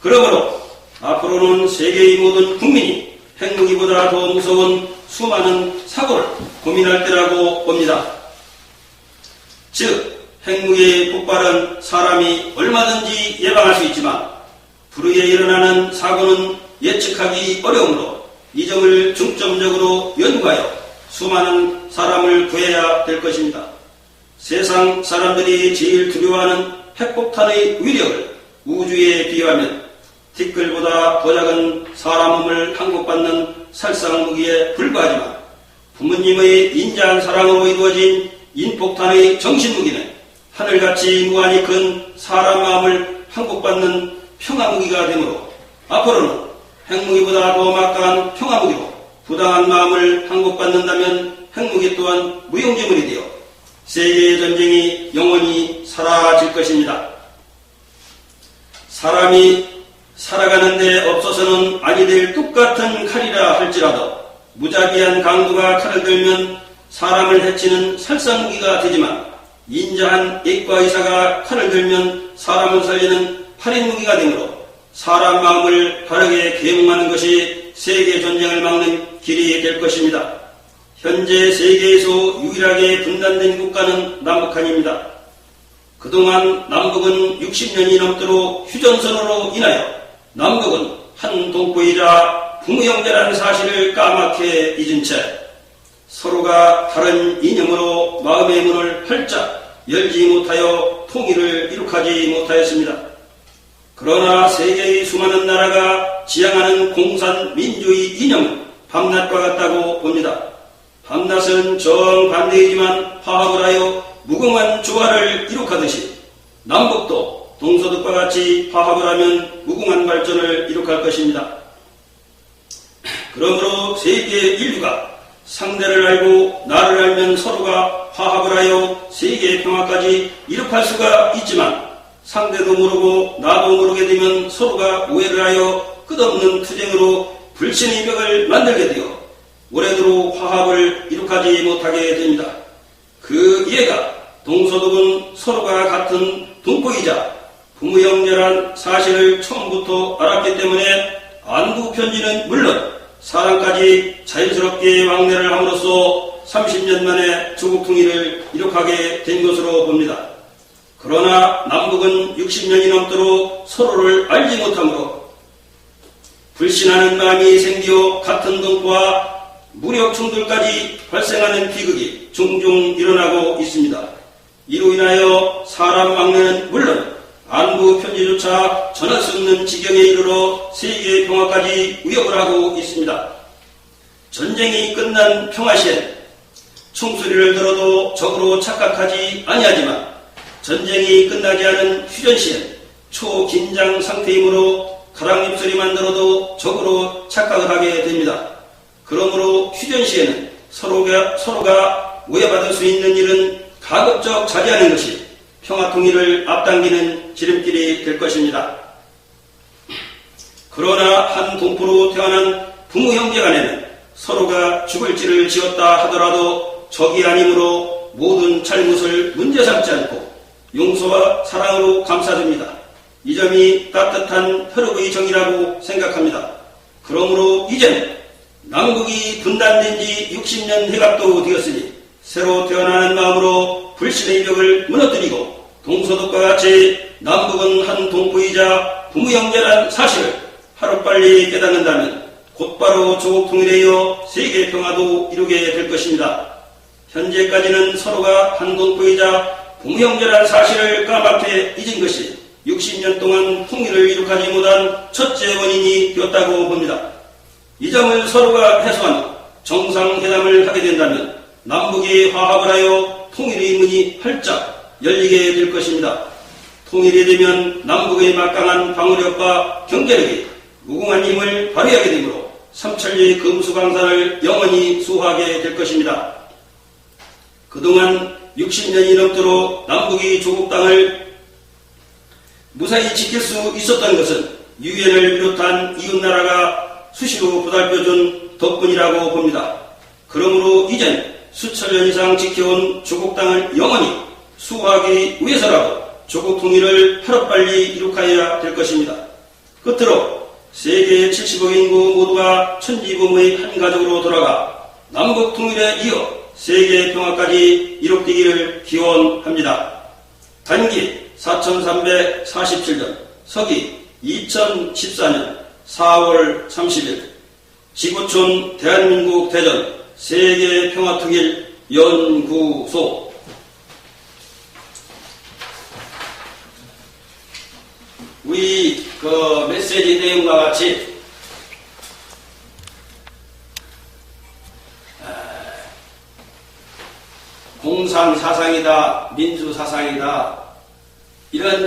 그러므로 앞으로는 세계의 모든 국민이 핵무기보다 더 무서운 수많은 사고를 고민할 때라고 봅니다. 즉 핵무기의 폭발은 사람이 얼마든지 예방할 수 있지만 불의에 일어나는 사고는 예측하기 어려우므로 이 점을 중점적으로 연구하여 수많은 사람을 구해야 될 것입니다. 세상 사람들이 제일 두려워하는 핵폭탄의 위력을 우주에 비유하면 티끌보다 더 작은 사람 몸을 항복받는 살상무기에 불과하지만 부모님의 인자한 사랑으로 이루어진 인폭탄의 정신무기는 하늘같이 무한히 큰 사람 마음을 항복받는 평화무기가 되므로 앞으로는 핵무기보다 더 막강한 평화무기로 부당한 마음을 항복받는다면 핵무기 또한 무용지물이 되어 세계의 전쟁이 영원히 사라질 것입니다. 사람이 살아가는 데 없어서는 아니 될 똑같은 칼이라 할지라도 무자비한 강도가 칼을 들면 사람을 해치는 살상무기가 되지만 인자한 액과의사가 칼을 들면 사람을 살리는 살인무기가 되므로 사람 마음을 바르게 계몽하는 것이 세계 전쟁을 막는 길이 될 것입니다. 현재 세계에서 유일하게 분단된 국가는 남북한입니다. 그동안 남북은 60년이 넘도록 휴전선으로 인하여 남북은 한 동포이자 부모형제라는 사실을 까맣게 잊은 채 서로가 다른 이념으로 마음의 문을 활짝 열지 못하여 통일을 이룩하지 못하였습니다. 그러나 세계의 수많은 나라가 지향하는 공산민주의 이념은 밤낮과 같다고 봅니다. 밤낮은 정반대이지만 화합을 하여 무궁한 조화를 이룩하듯이 남북도 동서독과 같이 화합을 하면 무궁한 발전을 이룩할 것입니다. 그러므로 세계 인류가 상대를 알고 나를 알면 서로가 화합을 하여 세계 평화까지 이룩할 수가 있지만 상대도 모르고 나도 모르게 되면 서로가 오해를 하여 끝없는 투쟁으로 불신의 벽을 만들게 되어 오래도록 화합을 이룩하지 못하게 됩니다. 그 이해가 동서독은 서로가 같은 동포이자 부모형제란 사실을 처음부터 알았기 때문에 안부 편지는 물론 사랑까지 자연스럽게 왕래를 함으로써 30년 만에 조국 통일을 이룩하게 된 것으로 봅니다. 그러나 남북은 60년이 넘도록 서로를 알지 못하므로 불신하는 마음이 생겨 같은 동포와 무력 충돌까지 발생하는 비극이 종종 일어나고 있습니다. 이로 인하여 사람 왕래는 물론 안부 편지조차 전할 수 없는 지경에 이르러 세계 평화까지 위협을 하고 있습니다. 전쟁이 끝난 평화시엔 총소리를 들어도 적으로 착각하지 아니하지만 전쟁이 끝나지 않은 휴전시엔 초긴장 상태이므로 가랑잎소리만 들어도 적으로 착각을 하게 됩니다. 그러므로 휴전시에는 서로가 오해받을 수 있는 일은 가급적 자제하는 것이 평화통일을 앞당기는 지름길이 될 것입니다. 그러나 한 동포로 태어난 부모 형제 간에는 서로가 죽을 죄를 지었다 하더라도 적이 아니므로 모든 잘못을 문제 삼지 않고 용서와 사랑으로 감싸줍니다. 이 점이 따뜻한 혈육의 정이라고 생각합니다. 그러므로 이제는 남북이 분단된 지 60년 해갑도 되었으니 새로 태어나는 마음으로 불신의 벽을 무너뜨리고 동서독과 같이 남북은 한 동포이자 부모 형제란 사실을 하루빨리 깨닫는다면 곧바로 조국 통일에 이어 세계 평화도 이루게 될 것입니다. 현재까지는 서로가 한 동포이자 부모 형제란 사실을 까맣게 잊은 것이 60년 동안 통일을 이룩하지 못한 첫째 원인이 되었다고 봅니다. 이 점을 서로가 해소한 정상회담을 하게 된다면 남북이 화합을 하여 통일의 문이 활짝 열리게 될 것입니다. 통일이 되면 남북의 막강한 방어력과 경제력이 무궁한 힘을 발휘하게 되므로 삼천리의 금수강산을 영원히 수호하게 될 것입니다. 그동안 60년이 넘도록 남북이 조국 땅을 무사히 지킬 수 있었던 것은 유엔을 비롯한 이웃나라가 수시로 보살펴준 덕분이라고 봅니다. 그러므로 이젠 수천 년 이상 지켜온 조국 땅을 영원히 수호하기 위해서라도 조국 통일을 하루빨리 이룩하여야 될 것입니다. 끝으로 세계 70억 인구 모두가 천지부모의 한 가족으로 돌아가 남북 통일에 이어 세계 평화까지 이룩되기를 기원합니다. 단기 4347년 서기 2014년 4월 30일 지구촌 대한민국 대전 세계평화통일 연구소. 우리 그 메시지 내용과 같이 공산 사상이다, 민주 사상이다, 이런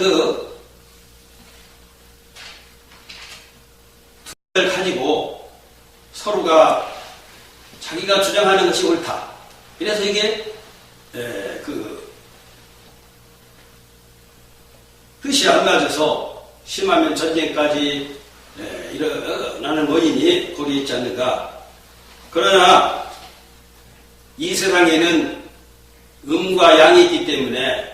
를 가지고 서로가 자기가 주장하는 것이 옳다. 그래서 이게 뜻이 안 맞아서 심하면 전쟁까지 일어나는 원인이 거기 있지 않는가. 그러나 이 세상에는 음과 양이 있기 때문에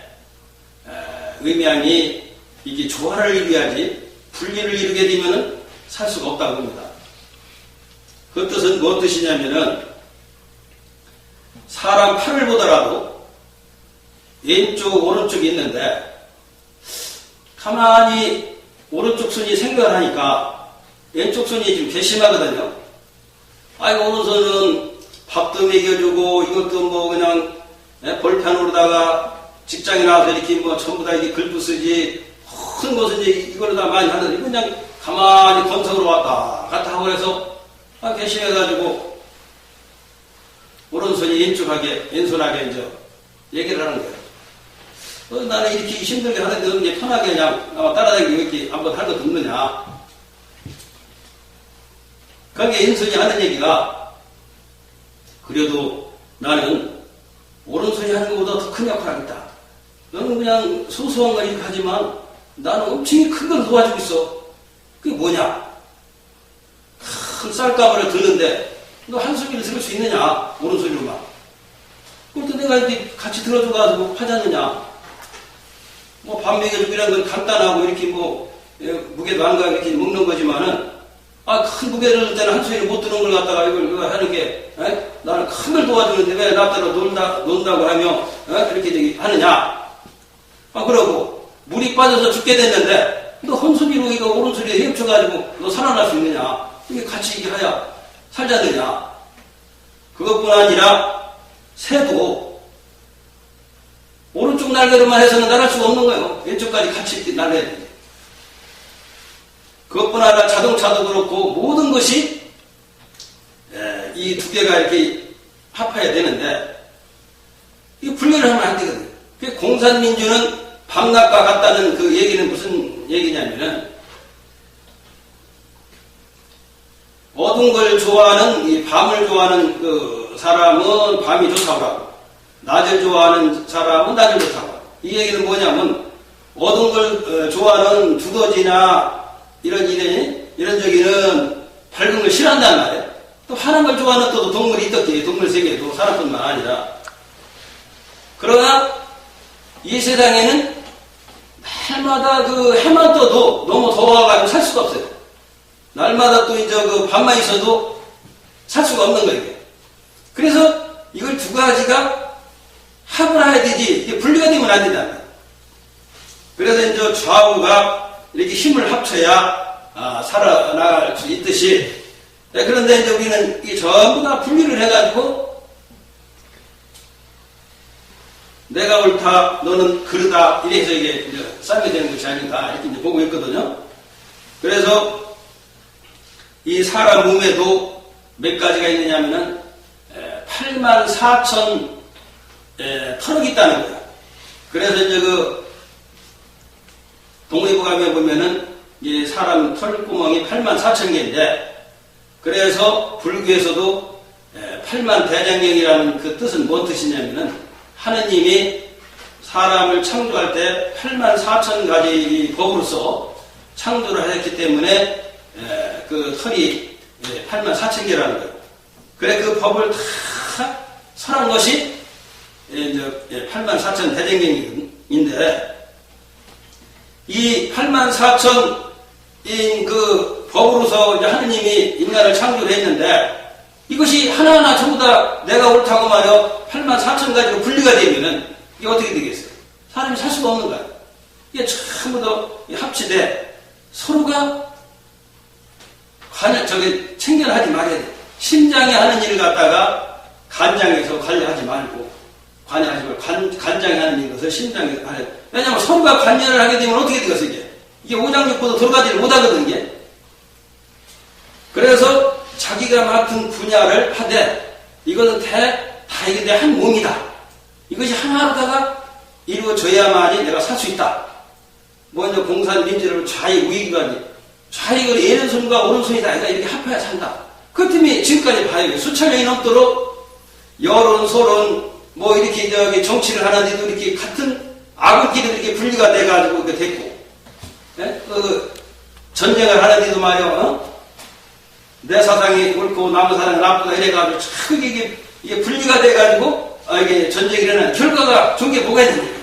음양이 이게 조화를 이루어야지 분리를 이루게 되면은 살 수가 없다고 봅니다. 그 뜻은 무엇 뜻이냐면은 사람 팔을 보더라도 왼쪽 오른쪽이 있는데 가만히 오른쪽 손이 생각을 하니까 왼쪽 손이 좀 괘씸하거든요. 아이고 오른손은 밥도 먹여주고 이것도 뭐 그냥 벌판으로다가 직장에 나와서 이렇게 뭐 전부 다 이게 글도 쓰지 큰 것은 이제 이걸로 다 많이 하는데 그냥 가만히 건성으로 왔다 갔다 하고 그래서 괘씸해가지고 오른손이 왼손하게 이제 얘기를 하는 거예요. 나는 이렇게 힘들게 하는데 너 이제 편하게 그냥 따라다니고 이렇게 한번 할 것 없느냐. 그게 왼손이 하는 얘기가 그래도 나는 오른손이 하는 것보다 더 큰 역할을 하겠다. 너는 그냥 소소한 거 이렇게 하지만 나는 엄청 큰 걸 도와주고 있어. 그게 뭐냐? 큰 쌀가마를 드는데 너 한숨이를 들을 수 있느냐? 오른손으로만. 그것도 내가 이렇게 같이 들어줘가지고 하자느냐? 뭐 밥 먹여주고 이런 건 간단하고 이렇게 뭐 무게도 안 가고 이렇게 먹는 거지만은 큰 무게를 넣을 때는 한숨이를 못 드는 걸 갖다가 이걸 하는 게 나는 큰 걸 도와주는데 왜 나더러 논다고 하며 이렇게 하느냐? 그러고 물이 빠져서 죽게 됐는데 너 헛소리로 이거 오른손에 헤엄쳐가지고 너 살아날 수 있느냐? 이게 같이 이게 하야 살자느냐? 그것뿐 아니라 새도 오른쪽 날개로만 해서는 날할 수가 없는 거예요. 왼쪽까지 같이 이렇게 날려야 돼. 그것뿐 아니라 자동차도 그렇고 모든 것이 이 이 두 개가 이렇게 합해야 되는데, 이 분리를 하면 안 되거든요. 그 공산민주는 밤낮과 같다는 그 얘기는 무슨 얘기냐면은, 어두운 걸 좋아하는, 이 밤을 좋아하는 그 사람은 밤이 좋다고 하고, 낮을 좋아하는 사람은 낮을 좋다고 하고. 이 얘기는 뭐냐면, 어두운 걸 좋아하는 두더지나 이런 저기는 밝은 걸 싫어한단 말이에요. 또 환한 걸 좋아하는 또 동물이 있었지. 동물 세계도 사람뿐만 아니라. 그러나 이 세상에는 날마다 그 해만 떠도 너무 더워가지고 살 수가 없어요. 날마다 또 이제 그 밤만 있어도 살 수가 없는 거예요. 그래서 이걸 두 가지가 합을 해야 되지, 이게 분리가 되면 안 된다. 그래서 이제 좌우가 이렇게 힘을 합쳐야 살아나갈 수 있듯이, 그런데 이제 우리는 이 전부 다 분리를 해가지고 내가 옳다, 너는 그르다, 이래서 이게 이제 싸움이 되는 것이 아닌가, 이렇게 이제 보고 있거든요. 그래서 이 사람 몸에도 몇 가지가 있느냐면은 84,000 털이 있다는 거예요. 그래서 이제 그 동의보감에 보면은 이 사람 털구멍이 84,000개인데, 그래서 불교에서도 8만대장경이라는 그 뜻은 뭔 뜻이냐면은, 하느님이 사람을 창조할 때 84,000가지 법으로서 창조를 했기 때문에 그 털이 84,000개라는 거예요. 그래 그 법을 다 설한 것이 이제 84,000대장경인데, 이 84,000인 그 법으로서 이제 하느님이 인간을 창조를 했는데, 이것이 하나하나 전부 다 내가 옳다고 말이요 84,000가지로 분리가 되면은 이게 어떻게 되겠어요? 사람이 살 수가 없는 거야. 이게 전부 다 합치되 서로가 챙겨를 하지 말아야 돼. 심장에 하는 일을 갖다가 간장에서 관여하지 말고, 관여하지 말고 간장에 하는 일을 심장에 하는. 왜냐하면 서로가 관여를 하게 되면 어떻게 되겠어, 이게 오장육부도 돌아가지를 못하거든, 이게. 그래서 자기가 맡은 분야를 하되, 이것은 다 이게 내 한 몸이다. 이것이 하나로다가 이루어져야만이 내가 살 수 있다. 먼저 공산민주를 좌익, 우익이라니. 좌익을 예른손과 오른손이다. 이렇게 합해야 산다. 그 팀이 지금까지 봐요. 수천 년이 넘도록 여론, 소론, 뭐 이렇게 저기 정치를 하는데도 이렇게 같은 악을끼리 이렇게 분리가 돼가지고 이렇게 됐고, 예? 그 전쟁을 하는데도 말이요, 내 사상이 옳고 남의 사상이 나쁘다 이래가지고 참 이게 분리가 돼가지고 이게 전쟁이 일어나는 결과가 좋은 게 뭐가 있는데요.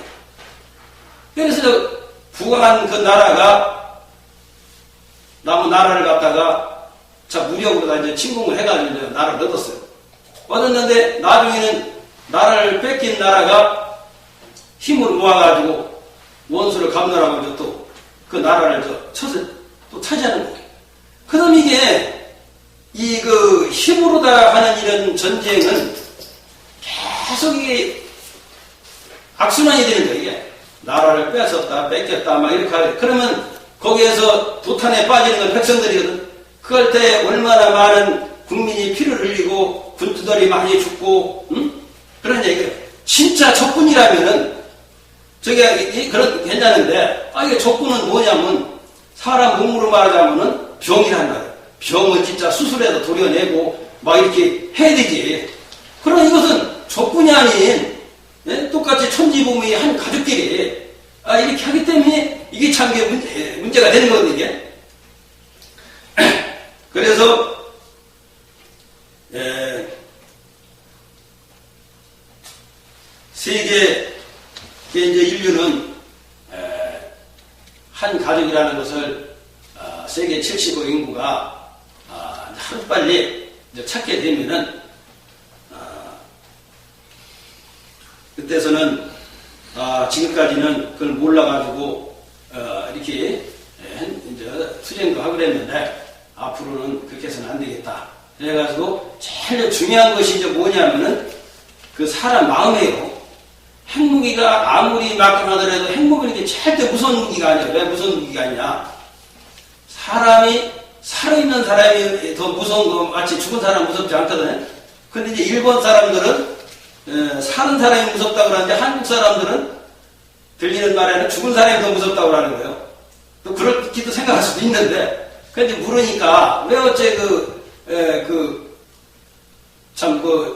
그래서 부강한 그 나라가 남은 나라를 갖다가 무력으로 다 이제 침공을 해가지고 이제 나라를 얻었어요. 얻었는데 나중에는 나라를 뺏긴 나라가 힘을 모아가지고 원수를 갚느라고 이제 또 그 나라를 쳐서 또 차지하는 거예요. 그럼 이게 그 힘으로다 하는 이런 전쟁은 계속 이게 악순환이 되는 거예요, 이게. 나라를 뺏었다, 뺏겼다, 막 이렇게 하래. 그러면 거기에서 도탄에 빠지는 건 백성들이거든. 그럴 때 얼마나 많은 국민이 피를 흘리고 군투들이 많이 죽고, 그런 얘기예요. 진짜 적군이라면은, 그런, 괜찮은데, 이게 적군은 뭐냐면, 사람 몸으로 말하자면은 병이란 말이에요. 병은 진짜 수술해서 도려내고, 막 이렇게 해야 되지. 그러나 이것은 적군이 아닌, 똑같이 천지부모의 한 가족끼리, 이렇게 하기 때문에 이게 참 문제가 되는 거거든요, 이게. 그래서, 세계, 이제 인류는, 한 가족이라는 것을, 세계 70억 인구가, 하루빨리 찾게 되면은, 그때서는, 지금까지는 그걸 몰라가지고, 이렇게, 이제 투쟁도 하고 그랬는데, 앞으로는 그렇게 해서는 안 되겠다. 그래가지고, 제일 중요한 것이 이제 뭐냐면은, 그 사람 마음이에요. 핵무기가 아무리 막강하더라도 핵무기는 게 절대 무서운 무기가 아니야. 왜 무서운 무기가 아니냐? 사람이 살아있는 사람이 더 무서운 거 마치 죽은 사람 무섭지 않거든요. 근데 이제 일본 사람들은 사는 사람이 무섭다고 그러는데 한국 사람들은 들리는 말에는 죽은 사람이 더 무섭다고 하는 거예요. 또 그렇기도 생각할 수도 있는데, 근데 물으니까 왜 어째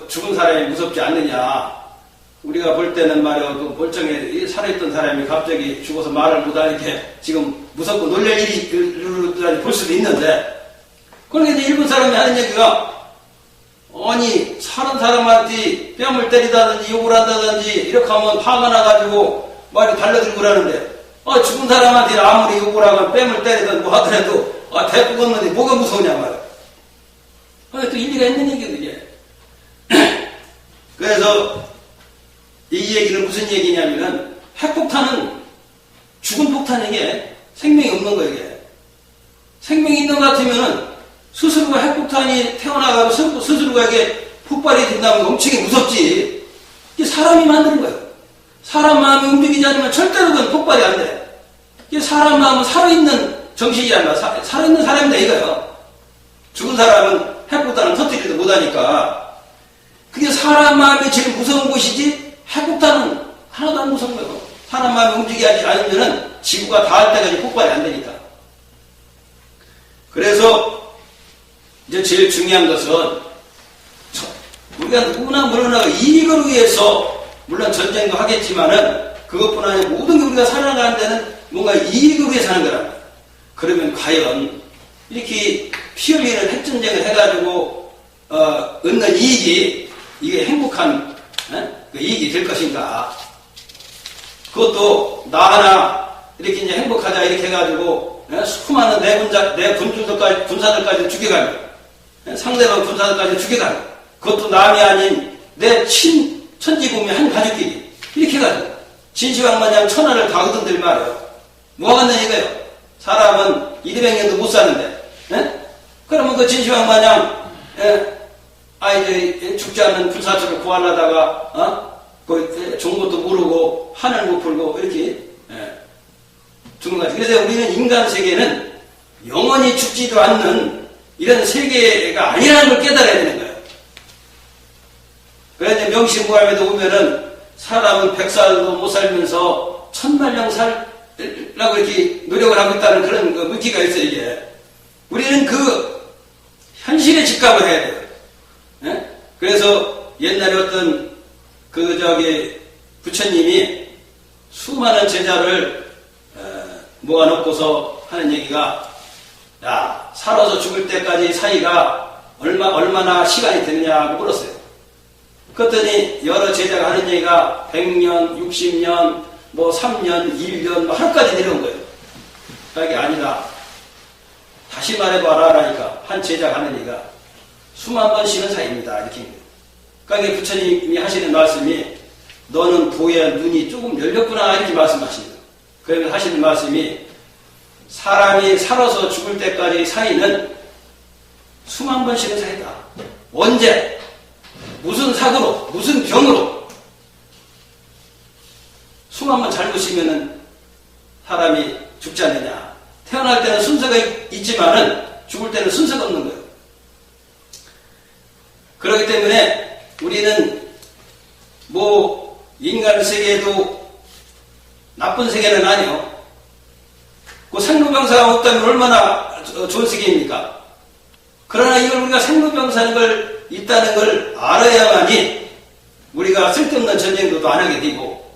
죽은 사람이 무섭지 않느냐. 우리가 볼 때는 말이야, 그 멀쩡히 살아있던 사람이 갑자기 죽어서 말을 못하니까 지금 무섭고 놀랄 일이 볼 수도 있는데, 그러니까 이제 일본 사람이 하는 얘기가, 아니, 사는 사람한테 뺨을 때리다든지 욕을 한다든지 이렇게 하면 화가 나가지고 말이 달라들고 그러는데, 죽은 사람한테 아무리 욕을 하면 뺨을 때리든 뭐 하더라도, 대꾸 걷는데 뭐가 무서우냐 말이야. 또 일리가 있는 얘기도 이게. 그래서 이 얘기는 무슨 얘기냐면은, 핵폭탄은 죽은 폭탄에게 생명이 없는 거예요, 이게. 생명이 있는 것 같으면은 스스로가 핵폭탄이 태어나가고 스스로가 이게 폭발이 된다면 엄청 무섭지. 이게 사람이 만드는 거예요. 사람 마음이 움직이지 않으면 절대로 그건 폭발이 안 돼. 이게 사람 마음은 살아있는 정신이 아니라 살아있는 사람이다 이거예요. 죽은 사람은 핵폭탄은 터뜨리지도 못하니까. 그게 사람 마음이 제일 무서운 곳이지, 핵폭탄은 하나도 안 무서운 거예요. 사람 마음이 움직이지 않으면은 지구가 닿을 때까지 폭발이 안 되니까. 그래서 이제 제일 중요한 것은, 우리가 누구나 물러나가 이익을 위해서 물론 전쟁도 하겠지만은 그것뿐 아니라 모든 게 우리가 살아가는 데는 뭔가 이익을 위해 사는 거라. 그러면 과연 이렇게 피 흘리는 핵전쟁을 해가지고 얻는 이익이 이게 행복한 그 이익이 될 것인가? 그것도 나 하나 이렇게 이제 행복하자 이렇게 해가지고 수많은 내 군사들까지 죽여가며 상대방 군사들까지 죽여가며 그것도 남이 아닌 내 천지국민 한 가족끼리 이렇게 해가지고 진시황 마냥 천하를 다 얻은들 말이에요. 뭐 하겠냐 이거예요. 사람은 200년도 못 사는데 그러면 그 진시황 마냥 죽지 않는 군사처를 구하려다가 그 종것도 모르고 하늘 못 풀고 이렇게 죽는 거지. 그래서 우리는 인간 세계는 영원히 죽지도 않는 이런 세계가 아니라는 걸 깨달아야 되는 거예요. 그래서 명심무함에도 보면은 사람은 100살도 못 살면서 1000만년 살라고 이렇게 노력을 하고 있다는 그런 그 물기가 있어요, 이게. 우리는 그 현실에 직감을 해야 돼요. 그래서 옛날에 어떤 부처님이 수많은 제자를 모아놓고서 하는 얘기가, 야, 살아서 죽을 때까지 사이가 얼마나 시간이 되느냐고 물었어요. 그랬더니 여러 제자가 하는 얘기가 100년, 60년, 뭐 3년, 1년, 뭐 하루까지 내려온 거예요. 그게 아니다. 다시 말해봐라 라니까 한 제자가 하는 얘기가 수만 번 쉬는 사이입니다. 이렇게. 그러니까 부처님이 하시는 말씀이 너는 도의 눈이 조금 열렸구나 이렇게 말씀하십니다. 그러면 하시는 말씀이 사람이 살아서 죽을 때까지 사이는 수만 번 쉬는 사이다. 언제? 무슨 사고로? 무슨 병으로? 수만 번 잘못 쉬면은 사람이 죽지 않느냐. 태어날 때는 순서가 있지만은 죽을 때는 순서가 없는 거예요. 그렇기 때문에 우리는 뭐 인간 세계도 나쁜 세계는 아니요. 그 생로병사가 없다면 얼마나 좋은 세계입니까? 그러나 이걸 우리가 생로병사인 걸 있다는 걸 알아야만이 우리가 쓸데없는 전쟁도 안 하게 되고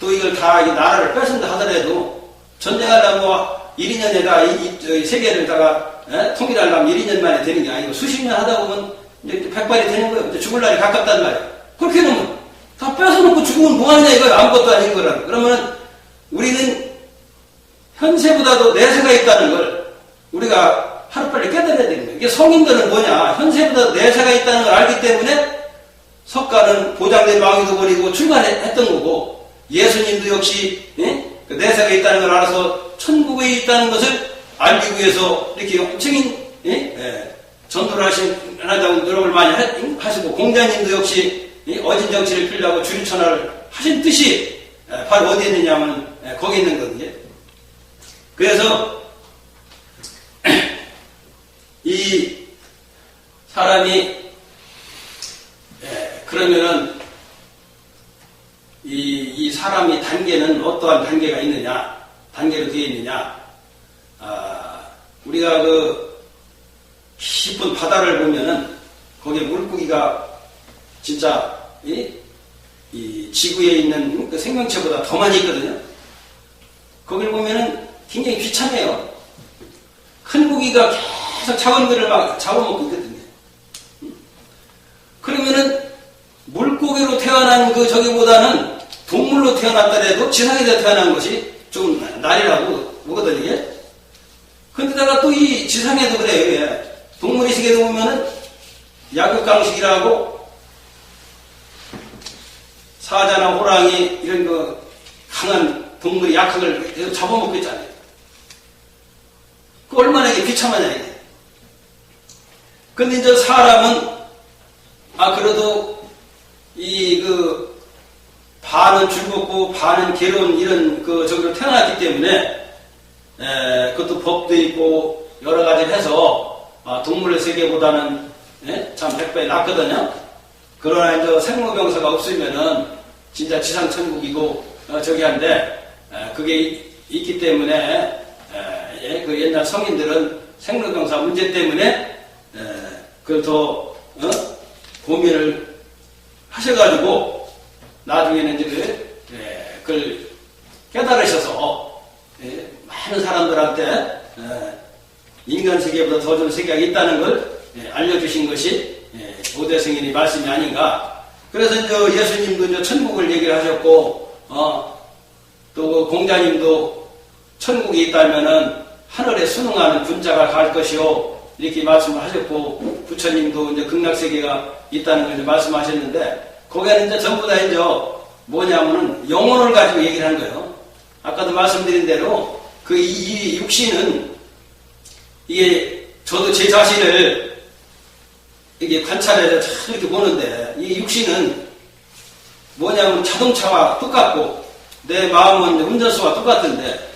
또 이걸 다 나라를 뺏은다 하더라도 전쟁하려면 1, 2년에다 이 세계를다가 통일하려면 1, 2년 만에 되는 게 아니고 수십 년 하다 보면 이제 백발이 되는 거예요. 이제 죽을 날이 가깝단 말이에요. 그렇게 놓으면 다 뺏어놓고 죽으면 뭐하느냐 이거예요. 아무것도 아닌 거라. 그러면 우리는 현세보다도 내세가 있다는 걸 우리가 하루빨리 깨달아야 되는 거예요. 이게 성인들은 뭐냐. 현세보다도 내세가 있다는 걸 알기 때문에 석가는 보장된 마귀도 버리고 출가했던 거고 예수님도 역시 그 내세가 있다는 걸 알아서 천국에 있다는 것을 알기 위해서 이렇게 엄청인 전도를 하시고 노력을 많이 하시고 공자님도 역시 어진 정치를 피려고 주리천하를 하신 뜻이 바로 어디에 있느냐 하면 거기 있는 거거든요. 그래서 이 사람이 그러면은 이 사람이 단계는 어떠한 단계가 있느냐, 단계로 되어 있느냐. 우리가 그 깊은 바다를 보면은 거기에 물고기가 진짜 이 지구에 있는 그 생명체보다 더 많이 있거든요. 거기를 보면은 굉장히 비참해요. 큰 고기가 계속 작은 거를 막 잡아먹고 있거든요. 그러면은 물고기로 태어난 그 저기보다는 동물로 태어났더라도 지상에서 태어난 것이 좀 날이라고 보거든요, 이게. 근데다가 또 이 지상에도 그래요, 예. 동물의 세계도 보면은 약육강식이라고 사자나 호랑이 이런 그 강한 동물의 약학을 계속 잡아먹고 있잖아요. 그 얼마나 이게 비참하냐, 이게. 근데 이제 사람은, 그래도 그 반은 즐겁고 반은 괴로운 이런 저기로 태어났기 때문에, 그것도 법도 있고 여러 가지를 해서, 동물의 세계보다는, 참 100배 낫거든요. 그러나 이제 생로병사가 없으면은 진짜 지상천국이고, 저기 한데, 그게 있기 때문에, 그 옛날 성인들은 생로병사 문제 때문에, 그걸 더, 고민을 하셔가지고, 나중에는 이제 그걸 깨달으셔서, 많은 사람들한테, 인간 세계보다 더 좋은 세계가 있다는 걸 알려주신 것이 오대 성인의 말씀이 아닌가. 그래서 이제 예수님도 이제 천국을 얘기를 하셨고, 또 공자님도 천국이 있다면은 하늘에 순응하는 군자가 갈 것이요. 이렇게 말씀을 하셨고, 부처님도 이제 극락세계가 있다는 걸 이제 말씀하셨는데, 거기에는 이제 전부 다 이제 뭐냐면은 영혼을 가지고 얘기를 한 거예요. 아까도 말씀드린 대로 이 육신은 이게 저도 제 자신을 이게 관찰해서 참 이렇게 보는데, 이 육신은 뭐냐면 자동차와 똑같고 내 마음은 운전수와 똑같은데,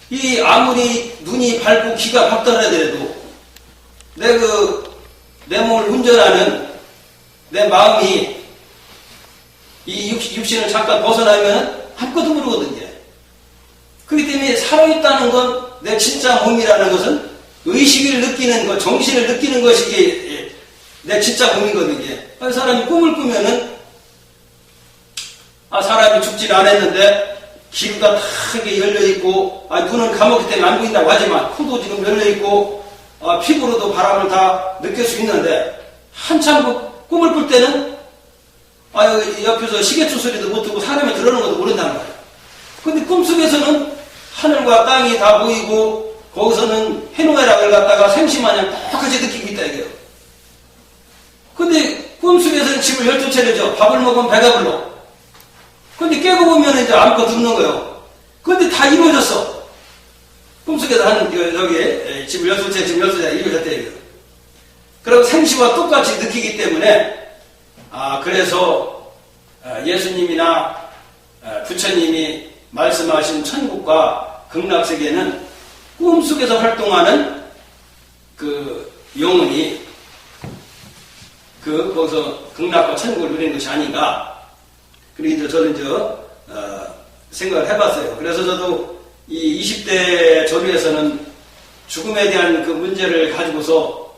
이 아무리 눈이 밝고 귀가 밝더라도 내 몸을 운전하는 내 마음이 이 육신을 잠깐 벗어나면 아무것도 모르거든요. 그렇기 때문에 살아있다는 건 내 진짜 몸이라는 것은 의식을 느끼는 것, 정신을 느끼는 것이 내 진짜 몸이거든요. 사람이 꿈을 꾸면은 사람이 죽지는 않았는데 귀가 다 이렇게 열려있고, 눈은 감았기 때문에 안 보인다고 하지만 코도 지금 열려있고, 피부로도 바람을 다 느낄 수 있는데, 한참 꿈을 꿀 때는 옆에서 시계추 소리도 못 듣고 사람이 들어오는 것도 모른다는 거예요. 근데 꿈속에서는 하늘과 땅이 다 보이고, 거기서는 해노애락을 갖다가 생시마냥 똑같이 느끼고 있다 이게요. 근데 꿈속에서는 집을 12채를 줘. 밥을 먹으면 배가 불러. 근데 깨고 보면 이제 아무것도 없는 거예요. 근데 다 이루어졌어. 꿈속에서 하는 저기 집을 12채, 집 12채 이루어졌다 이게요. 그리고 생시와 똑같이 느끼기 때문에, 그래서 예수님이나 부처님이 말씀하신 천국과 극락세계는 꿈속에서 활동하는 그 영혼이 거기서 극락과 천국을 누리는 것이 아닌가. 그리고 이제 저는 생각을 해봤어요. 그래서 저도 이 20대 전후에서는 죽음에 대한 그 문제를 가지고서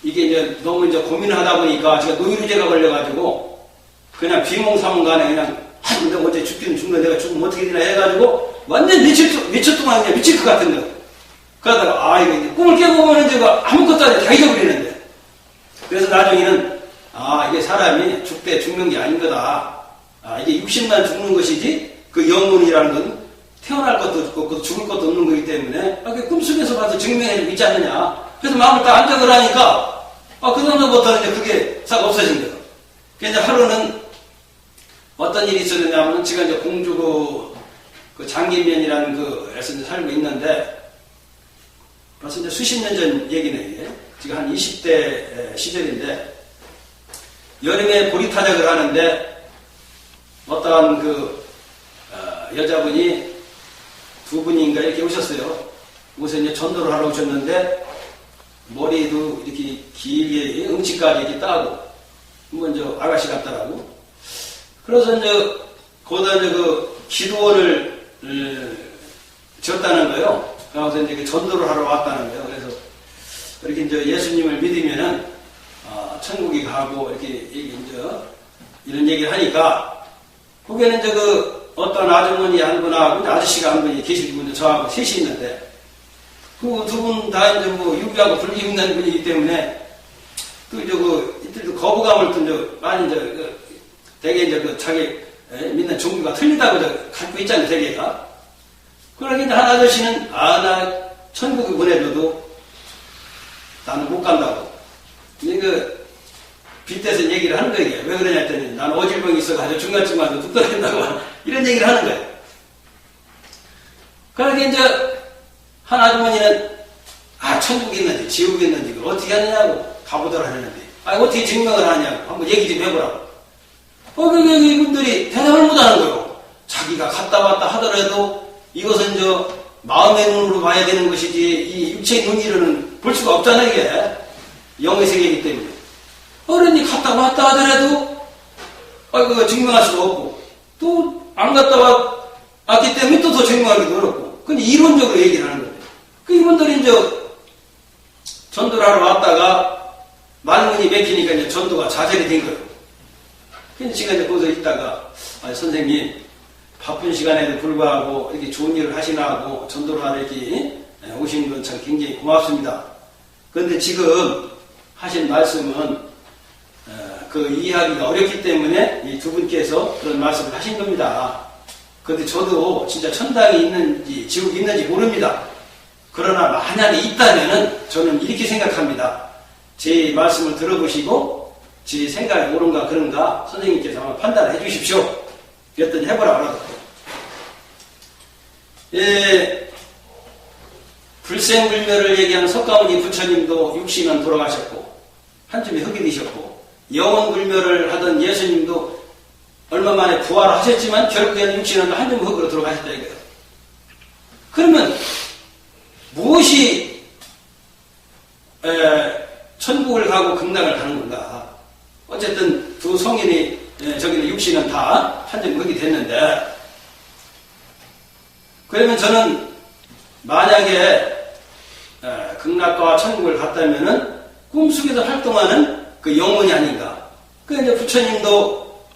이게 이제 너무 이제 고민을 하다 보니까 제가 노이로제가 걸려가지고 그냥 비몽사몽간에 그냥 내가 언제 죽기는 죽는 내가 죽으면 어떻게 되나 해가지고 완전 며칠 동안 그냥 미칠 것 같은 거. 그러다가 이거 꿈을 깨고 보면 이제 아무것도 아니라 다 잊어버리는데. 그래서 나중에는 이게 사람이 죽되 죽는 게 아닌 거다. 이게 육신만 죽는 것이지 그 영혼이라는 건 태어날 것도 없고 죽을 것도 없는 거기 때문에 꿈속에서 봐서 증명해주고 있지 않느냐. 그래서 마음을 딱 안정을 하니까 그 정도부터는 이제 그게 싹 없어진 거예요. 그래서 이제 하루는 어떤 일이 있었느냐면 제가 이제 공주 그 장기면이라는 그에서 이제 살고 있는데 벌써 이제 수십 년 전 얘기네 이게. 지금 한 20대 시절인데 여름에 보리타작을 하는데 어떠한 여자분이 두 분인가 이렇게 오셨어요. 그래서 이제 전도를 하러 오셨는데 머리도 이렇게 길게 음치까지 이렇게 따고 먼저 아가씨 같더라고. 그래서 이제 거기다 이제 그 기도원을 지었다는 거예요. 그래서 이제 전도를 하러 왔다는 거예요. 그래서 이렇게 이제 예수님을 믿으면은 천국에 가고 이렇게 이제 이런 얘기를 하니까 거기에는 이제 그 어떤 아주머니 한 분하고 아저씨가 한 분이 계시고 이제 저하고 셋이 있는데 그 두 분 다 이제 뭐 유교하고 불리있는 분이기 때문에 또 이제 그 이들도 거부감을 또 이제 많이 이제 되게 이제 그 자기 믿는 종교가 틀리다고 갖고 있잖아요, 대개가. 그러니 이제 한 아저씨는 나 천국에 보내줘도 나는 못 간다고. 근데 그 빗대서 얘기를 하는 거예요. 왜 그러냐 했더니 나는 어질병이 있어가지고 중간쯤 와서 뚝 떨어진다고 이런 얘기를 하는 거예요. 그러니까 이제 한 아주머니는 천국이 있는지 지옥이 있는지 그걸 어떻게 하느냐고 가보도록 하는데 어떻게 증명을 하냐고 한번 얘기 좀 해보라고. 이분들이 대답을 못하는 거예요. 자기가 갔다 왔다 하더라도 이것은 마음의 눈으로 봐야 되는 것이지 이 육체의 눈으로는 볼 수가 없잖아요. 이게 영의 세계이기 때문에. 어른이 갔다 왔다 하더라도 그거 증명할 수가 없고 또 안 갔다 왔기 때문에 또 더 증명하기도 어렵고 근데 이론적으로 얘기를 하는 거예요. 이분들이 이제 전도를 하러 왔다가 말문이 맥히니까 이제 전도가 좌절이 된 거예요. 그래서 제가 이제 거기서 있다가 선생님 바쁜 시간에도 불구하고 이렇게 좋은 일을 하시나고 전도를 하러 이렇게 오신 건 참 굉장히 고맙습니다. 그런데 지금 하신 말씀은 그 이해하기가 어렵기 때문에 이 두 분께서 그런 말씀을 하신 겁니다. 그런데 저도 진짜 천당이 있는지 지옥이 있는지 모릅니다. 그러나 만약에 있다면은 저는 이렇게 생각합니다. 제 말씀을 들어보시고 제 생각이 옳은가 그런가 선생님께서 한번 판단을 해 주십시오. 그랬더니 해보라 그러더라고요. 불생불멸을 얘기하는 석가모니 부처님도 육신은 돌아가셨고 한쯤에 흙이 되셨고 영원불멸을 하던 예수님도 얼마 만에 부활하셨지만 결국에는 육신은 한쯤 흙으로 들어가셨다 이거예요. 그러면 무엇이 천국을 가고 극락을 가는 건가? 어쨌든 두 성인이 저기는 육신은 다 한점 흙이 됐는데 그러면 저는 만약에 극락과 천국을 갔다면은 꿈속에서 활동하는 그 영혼이 아닌가? 그 이제 부처님도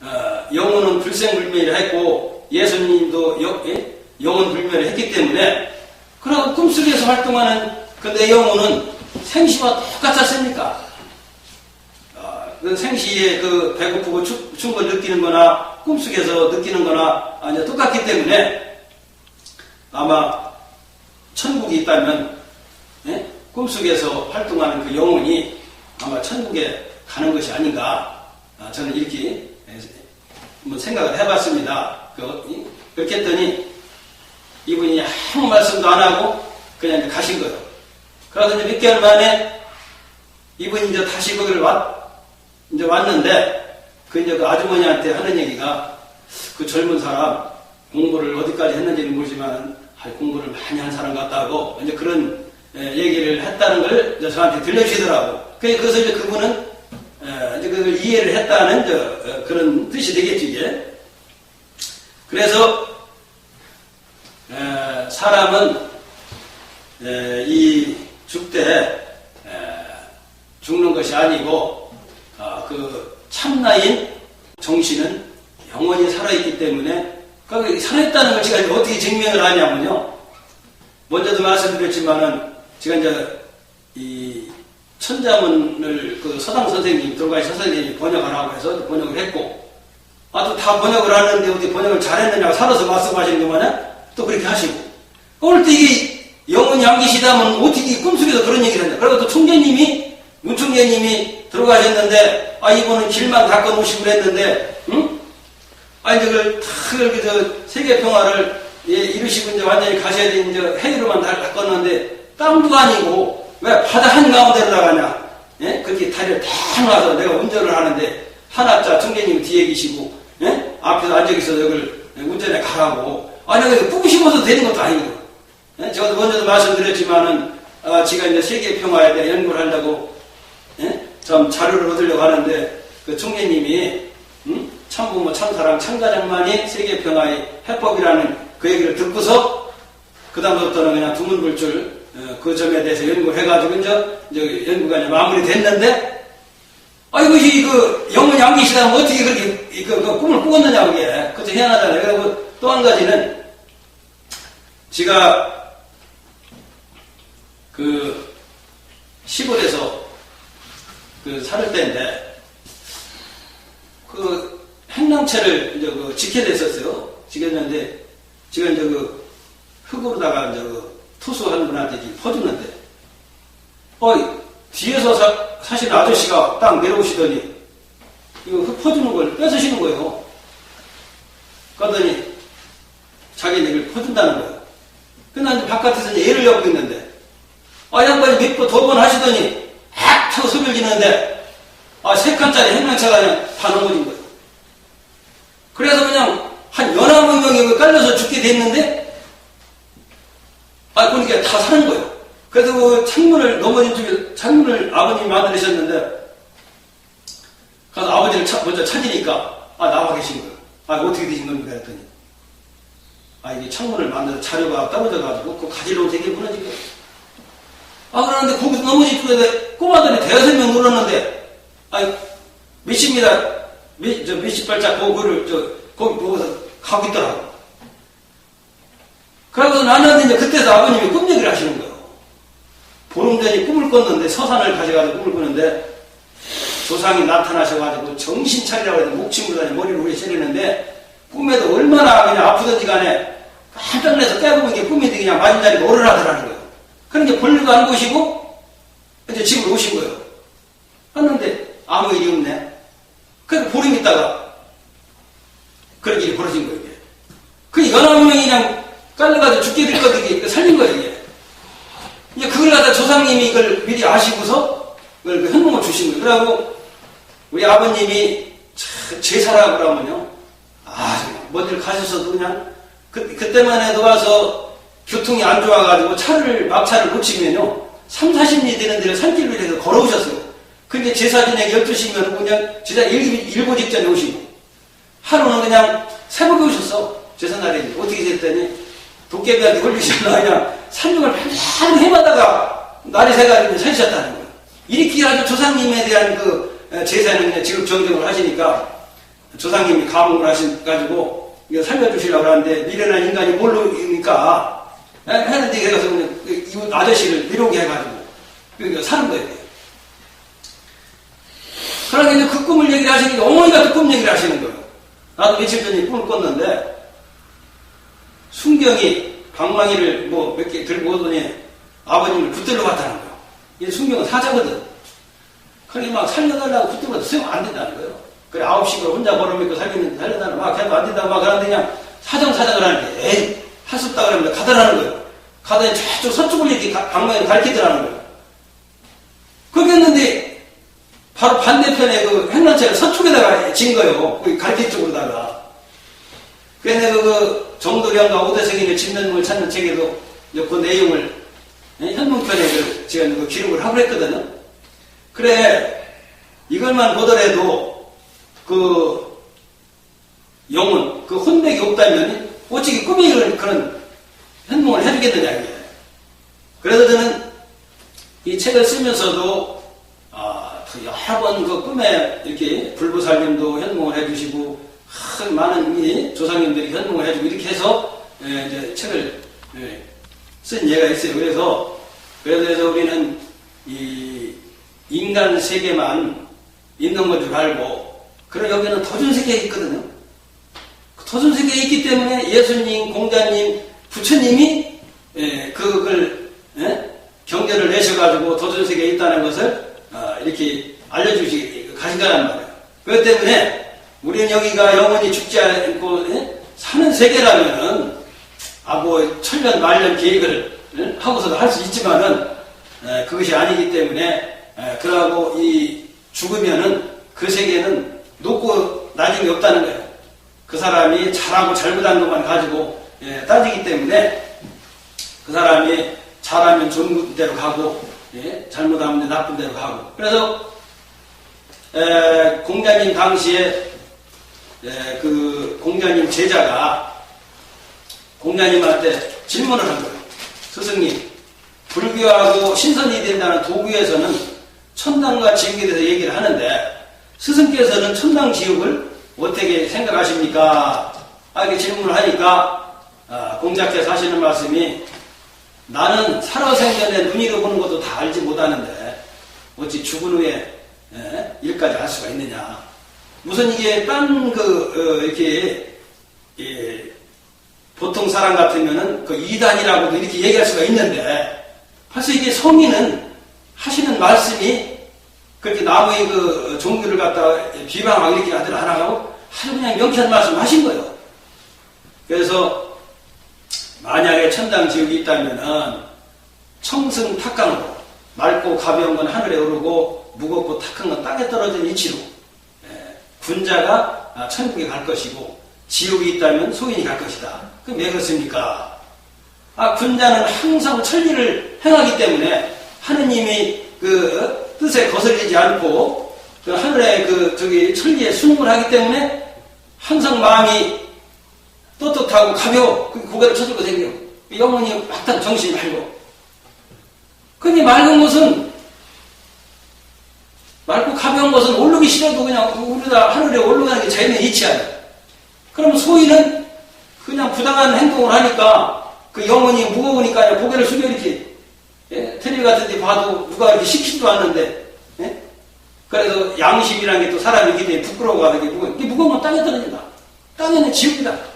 영혼은 불생불멸을 했고 예수님도 영혼 불멸을 했기 때문에 그럼 꿈속에서 활동하는 그 내 영혼은 생시와 똑같았습니까? 그 생시에 그 배고프고 추운 걸 느끼는 거나 꿈속에서 느끼는 거나 이제 똑같기 때문에 아마 천국이 있다면 꿈속에서 활동하는 그 영혼이 아마 천국에 가는 것이 아닌가 저는 이렇게 한번 생각을 해봤습니다. 그렇게 했더니 이분이 아무 말씀도 안 하고 그냥 가신 거예요. 그래서 이제 몇 개월 만에 이분이 이제 다시 거기를 이제 왔는데 이제 그 아주머니한테 하는 얘기가 그 젊은 사람 공부를 어디까지 했는지는 모르지만 공부를 많이 한 사람 같다고 이제 그런 얘기를 했다는 걸 이제 저한테 들려주시더라고. 그래서 이제 그분은 이제 그걸 이해를 했다는 그런 뜻이 되겠지 이게. 그래서 사람은 이 죽때 죽는 것이 아니고 그 참나인 정신은 영원히 살아있기 때문에 그 살아있다는 걸 제가 어떻게 증명을 하냐면요. 먼저도 말씀드렸지만은 제가 이제 이 천자문을 그 서당 선생님 돌아가신 선생님이 번역을 하고 해서 번역을 했고 또 다 번역을 하는데 어디 번역을 잘했느냐고 살아서 말씀하시는 것마냥 또 그렇게 하시고 오늘 또 이게 영혼이 안 계시다면 어떻게 꿈속에서 그런 얘기를 하냐. 그리고 또 총재님이 문총재님이 들어가셨는데 이분은 길만 닦아놓으시고 그랬는데 이제 그 세계평화를 이루시고 이제 완전히 가셔야 되는 이제 해외로만 닦았는데 땅도 아니고 왜 바다 한가운데로 나가냐. 그렇게 다리를 탁 놔서 내가 운전을 하는데 한압자 총재님이 뒤에 계시고 앞에서 앉아계셔서 여기를 운전에 가라고 내가 뿌고 심어서 되는 것도 아니고 제가 먼저도 말씀드렸지만은 지가 이제 세계 평화에 대해 연구를 하려고, 예? 참 자료를 얻으려고 하는데, 그 총재님이, 참부모, 참사랑, 참가장만이 세계 평화의 해법이라는 그 얘기를 듣고서, 그다음부터는 그냥 두문불출, 그 점에 대해서 연구를 해가지고, 이제 연구가 이제 마무리됐는데, 이것이 영혼이 안 계시다면 어떻게 그렇게, 그 꿈을 꾸었느냐, 그게. 그것도 희한하잖아요. 그리고 또 한 가지는, 제가, 시골에서, 살을 때인데, 행랑채를 이제 지켜야 됐었어요. 지켰는데, 제가 이제 흙으로다가 이제 투수하는 분한테 퍼주는데, 뒤에서 사실 아저씨가 딱 내려오시더니, 이거 흙 퍼주는 걸 뺏으시는 거예요. 그러더니, 자기는 이걸 퍼준다는 거예요. 그날 이제 바깥에서 이제 애를 엮고 있는데, 양반이 몇 번, 두 번 하시더니, 하고 소리를 지르는데, 3칸짜리 행랑차가 그냥 다 넘어진 거예요. 그래서 그냥 한 11명이 깔려서 죽게 됐는데, 그러니까 다 사는 거예요. 그래서 그 창문을 넘어진 쪽에, 창문을 아버님이 만들으셨는데, 가서 아버지를 먼저 찾으니까, 나와 계신 거예요. 어떻게 되신 겁니까? 그랬더니, 이게 창문을 만들어 자료가 떨어져가지고, 그 가지로 되게 무너진 거예요. 그러는데 거기서 넘어진 쪽에 꼬마들이 대여섯 명 눌렀는데, 몇십니다, 몇십 발짝 거기 보고서 가고 있더라고. 그러고서 나는 이제 그때서 아버님이 꿈 얘기를 하시는 거예요. 보름 전에 꿈을 꿨는데, 서산을 가셔가지고 꿈을 꾸는데, 조상이 나타나셔가지고 정신 차리라고 해서 목침으로 다니 머리를 위에 때리는데, 꿈에도 얼마나 그냥 아프던지 간에 깜짝 놀라서 깨보면 이게 꿈인데 그냥 맞은 자리가 오르라더라는 거예요. 그러니까 볼일도 안 보시고, 이제 집으로 오신 거예요. 했는데, 아무 일이 없네. 그래서 보름 있다가, 그런 일이 벌어진 거예요, 이게. 그 11명이 그냥 깔려가지고 죽게 될 거든요. 살린 거예요, 이게. 이제 그걸 갖다 조상님이 이걸 미리 아시고서, 그걸 현몽을 주신 거예요. 그러고, 우리 아버님이 제사라고 그러면요. 먼 길 가셔서도 그냥, 그때만 해도 와서 교통이 안 좋아가지고 막차를 놓치면요. 3, 40리 되는 데를 산길로 해서 걸어오셨어요. 근데 제사 저녁 12시면 그냥 제사 일보 직전에 오시고, 하루는 그냥 새벽에 오셨어. 제사날에. 어떻게 됐더니, 도깨비한테 걸리셨나, 그냥 산중을 반짝 해마다가 날이 새가지고 살으셨다는 거예요. 이렇게 아주 조상님에 대한 제사는 그냥 지금 정정을 하시니까, 조상님이 감흥을 하셔가지고, 이거 살려주시려고 하는데, 미련한 인간이 모르니까, 했는데, 그래서 그냥 이 아저씨를 내려오게 해가지고, 그러니까 사는 거예요. 그러니까 이제 그 꿈을 얘기를 하시니까, 어머니가 그 꿈 얘기를 하시는 거예요. 나도 며칠 전에 꿈을 꿨는데, 순경이 방망이를 몇 개 들고 오더니, 아버님을 붙들러 갔다는 거예요. 이 순경은 사자거든. 그러니까 막 살려달라고 붙들어도 쓰면 안 된다는 거예요. 그래, 9시간 혼자 벌어먹고 살겠는데 살려달라고 막 해도 안 된다고 막 그러는데 그냥 사정사정을 하는데, 에이, 할 수 없다 그러면 가더라는 거예요. 가더니 저쪽 서쪽을 이렇게 방망이를 가리키더라는 거예요. 그렇게 했는데, 바로 반대편에 행랑채를 서쪽에다가 진 거예요. 거기 가리키 쪽으로다가. 그래서 정도령과 오대석인의 진면목을 찾는 책에도 그 내용을 현문편에 제가 기록을 하고 했거든요. 그래, 이것만 보더라도 영혼, 혼맥이 없다면 어찌 꿈이 그런 현몽을 해주겠느냐, 이게. 그래서 저는 이 책을 쓰면서도, 여러 번 꿈에 이렇게 불보살님도 현몽을 해주시고, 많은 조상님들이 현몽을 해주고, 이렇게 해서, 이제 책을 쓴 예가 있어요. 그래서 우리는 이 인간 세계만 있는 건 줄 알고, 그리고 여기는 터준 세계에 있거든요. 터준 세계에 있기 때문에 예수님, 공자님, 부처님이 그걸 경전을 내셔가지고 터준 세계에 있다는 것을 이렇게 가신 거란 말이에요. 그렇기 때문에 우리는 여기가 영원히 죽지 않고 사는 세계라면은 천년 만년 계획을 하고서도 할 수 있지만은 그것이 아니기 때문에 그러고 죽으면은 그 세계는 높고 낮은 게 없다는 거예요. 그 사람이 잘하고 잘못한 것만 가지고 따지기 때문에 그 사람이 잘하면 좋은 대로 가고, 예? 잘못하면 나쁜 대로 가고. 그래서 공자님 당시에 그 공자님 제자가 공자님한테 질문을 한 거예요. 스승님, 불교하고 신선이 된다는 도구에서는 천당과 지옥에 대해서 얘기를 하는데 스승께서는 천당 지옥을 어떻게 생각하십니까? 이렇게 질문을 하니까 공자께서 하시는 말씀이 나는 살아생전에 눈으로 보는 것도 다 알지 못하는데 어찌 죽은 후에 일까지 알 수가 있느냐. 무슨 이게 이렇게 보통 사람 같으면은 그 이단이라고도 이렇게 얘기할 수가 있는데 벌써 이게 성인은 하시는 말씀이 그렇게 남의 그 종교를 갖다가 비방하고 이렇게 하들 안 하고 아주 그냥 명쾌한 말씀 하신 거예요. 그래서 만약에 천당 지옥이 있다면은 청승 탁강으로 맑고 가벼운 건 하늘에 오르고 무겁고 탁한 건 땅에 떨어진 이치로 군자가 천국에 갈 것이고 지옥이 있다면 소인이 갈 것이다. 그럼 왜 그렇습니까? 군자는 항상 천리를 행하기 때문에 하느님이 그 뜻에 거슬리지 않고 그 하늘의 천리에 순응을 하기 때문에 항상 마음이 떳떳하고 가벼워. 고개를 쳐들고 생겨. 영혼이 확딱 정신이 맑고. 근데 맑고 가벼운 것은 오르기 싫어도 그냥 우리가 하늘에 올라가는 게 자연의 이치야. 그럼 소인은 그냥 부당한 행동을 하니까 그 영혼이 무거우니까 고개를 숙여 이렇게 텔레비 같은 데 봐도 누가 이렇게 시키지도 않는데 그래서 양심이라는 게 또 사람이 있기 때문에 부끄러워하는 게 무거운 건 땅에 떨어진다. 땅에는 지옥이다.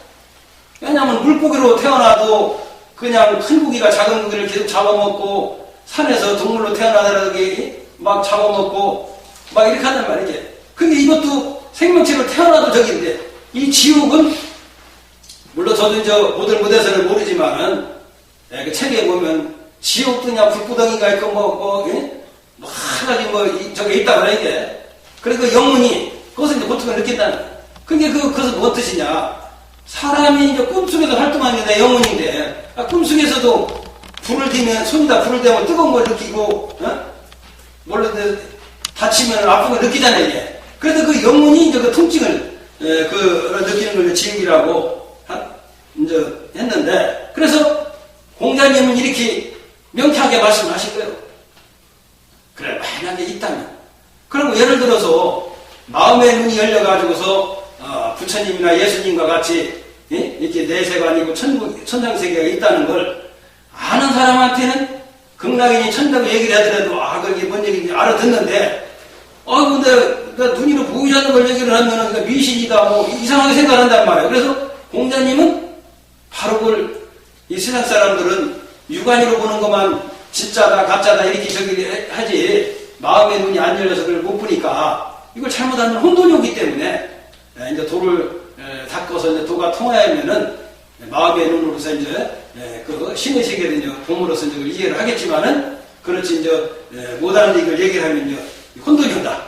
왜냐하면 물고기로 태어나도 그냥 큰 고기가 작은 고기를 계속 잡아먹고 산에서 동물로 태어나더라도 막 잡아먹고 막 이렇게 한단 말이지. 근데 이것도 생명체로 태어나도 저기인데 이 지옥은 물론 저도 이제 모든 무대에서는 모르지만은 그 책에 보면 지옥도 그냥 불구덩이가 있고 하나지 저게 있다 그래 이게. 그래서 그 영혼이 그것을 이제 고통을 느낀다는 거야. 근데 그것은 무슨 뜻이냐? 사람이 이제 꿈속에서 활동하는 게 내 영혼인데 꿈속에서도 불을 대면 손에다 불을 대면 뜨거운 걸 느끼고 물론 다치면 아픈 걸 느끼잖아요 이게. 그래서 그 영혼이 이제 그 통증을 느끼는 걸 지옥이라고 이제 했는데 그래서 공자님은 이렇게 명쾌하게 말씀하신 거예요. 그래 만약에 있다면 그럼 예를 들어서 마음의 눈이 열려가지고서 부처님이나 예수님과 같이 이렇게 내세관이고 천상세계가 있다는 걸 아는 사람한테는 극락이니 천당을 얘기를 하더라도 그게 뭔 얘기인지 알아듣는데 근데 나 눈으로 보이지 않는 걸 얘기를 하면은 그러니까 미신이다 이상하게 생각한단 말이에요. 그래서 공자님은 바로 그걸 이 세상 사람들은 육안으로 보는 것만 진짜다 가짜다 이렇게 저기 하지 마음의 눈이 안 열려서 그걸 못 보니까 이걸 잘못하면 혼돈이 오기 때문에 이제 도를 닦아서 이제 도가 통하면은 마음의 눈으로서 이제 그 신의 세계를 이제 봄으로서 이제 이해를 하겠지만은 그렇지 이제 못하는 얘기를 얘기를 하면 이제 혼돈이 온다.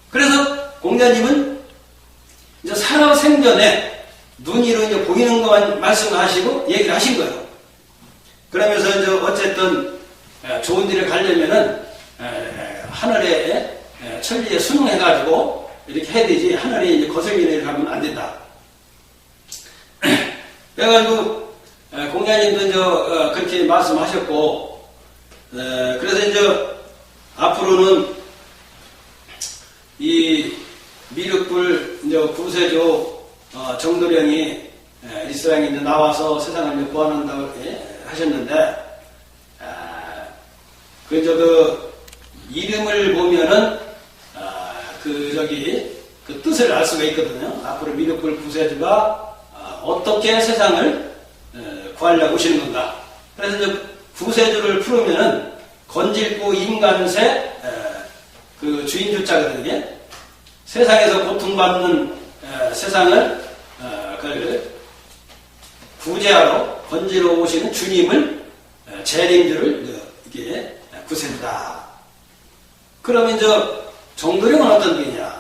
그래서 공자님은 이제 살아생전에 눈으로 이제 보이는 것만 말씀하시고 얘기를 하신 거예요. 그러면서 이제 어쨌든 좋은 데를 가려면은 하늘에 천리에 순응해가지고 이렇게 해야 되지 하늘에 이제 거슬리는 가면 안 된다. 그래가지고 공자님도 이제 그렇게 말씀하셨고 그래서 이제 앞으로는 이 미륵불 이제 구세조 정도령이 이 세상에 이제 나와서 세상을 이제 구원한다고 하셨는데 그 이름을 보면은 그 뜻을 알 수가 있거든요. 앞으로 미륵불 구세주가 어떻게 세상을 구하려고 오시는 건가. 그래서 이제 구세주를 풀으면은 건질구 인간세 그 주인주자거든요. 세상에서 고통받는 세상을 구제하러 건지러 오시는 주님을 재림주를 이게 구세주다. 그러면 이제 정도령은 어떤 분이냐?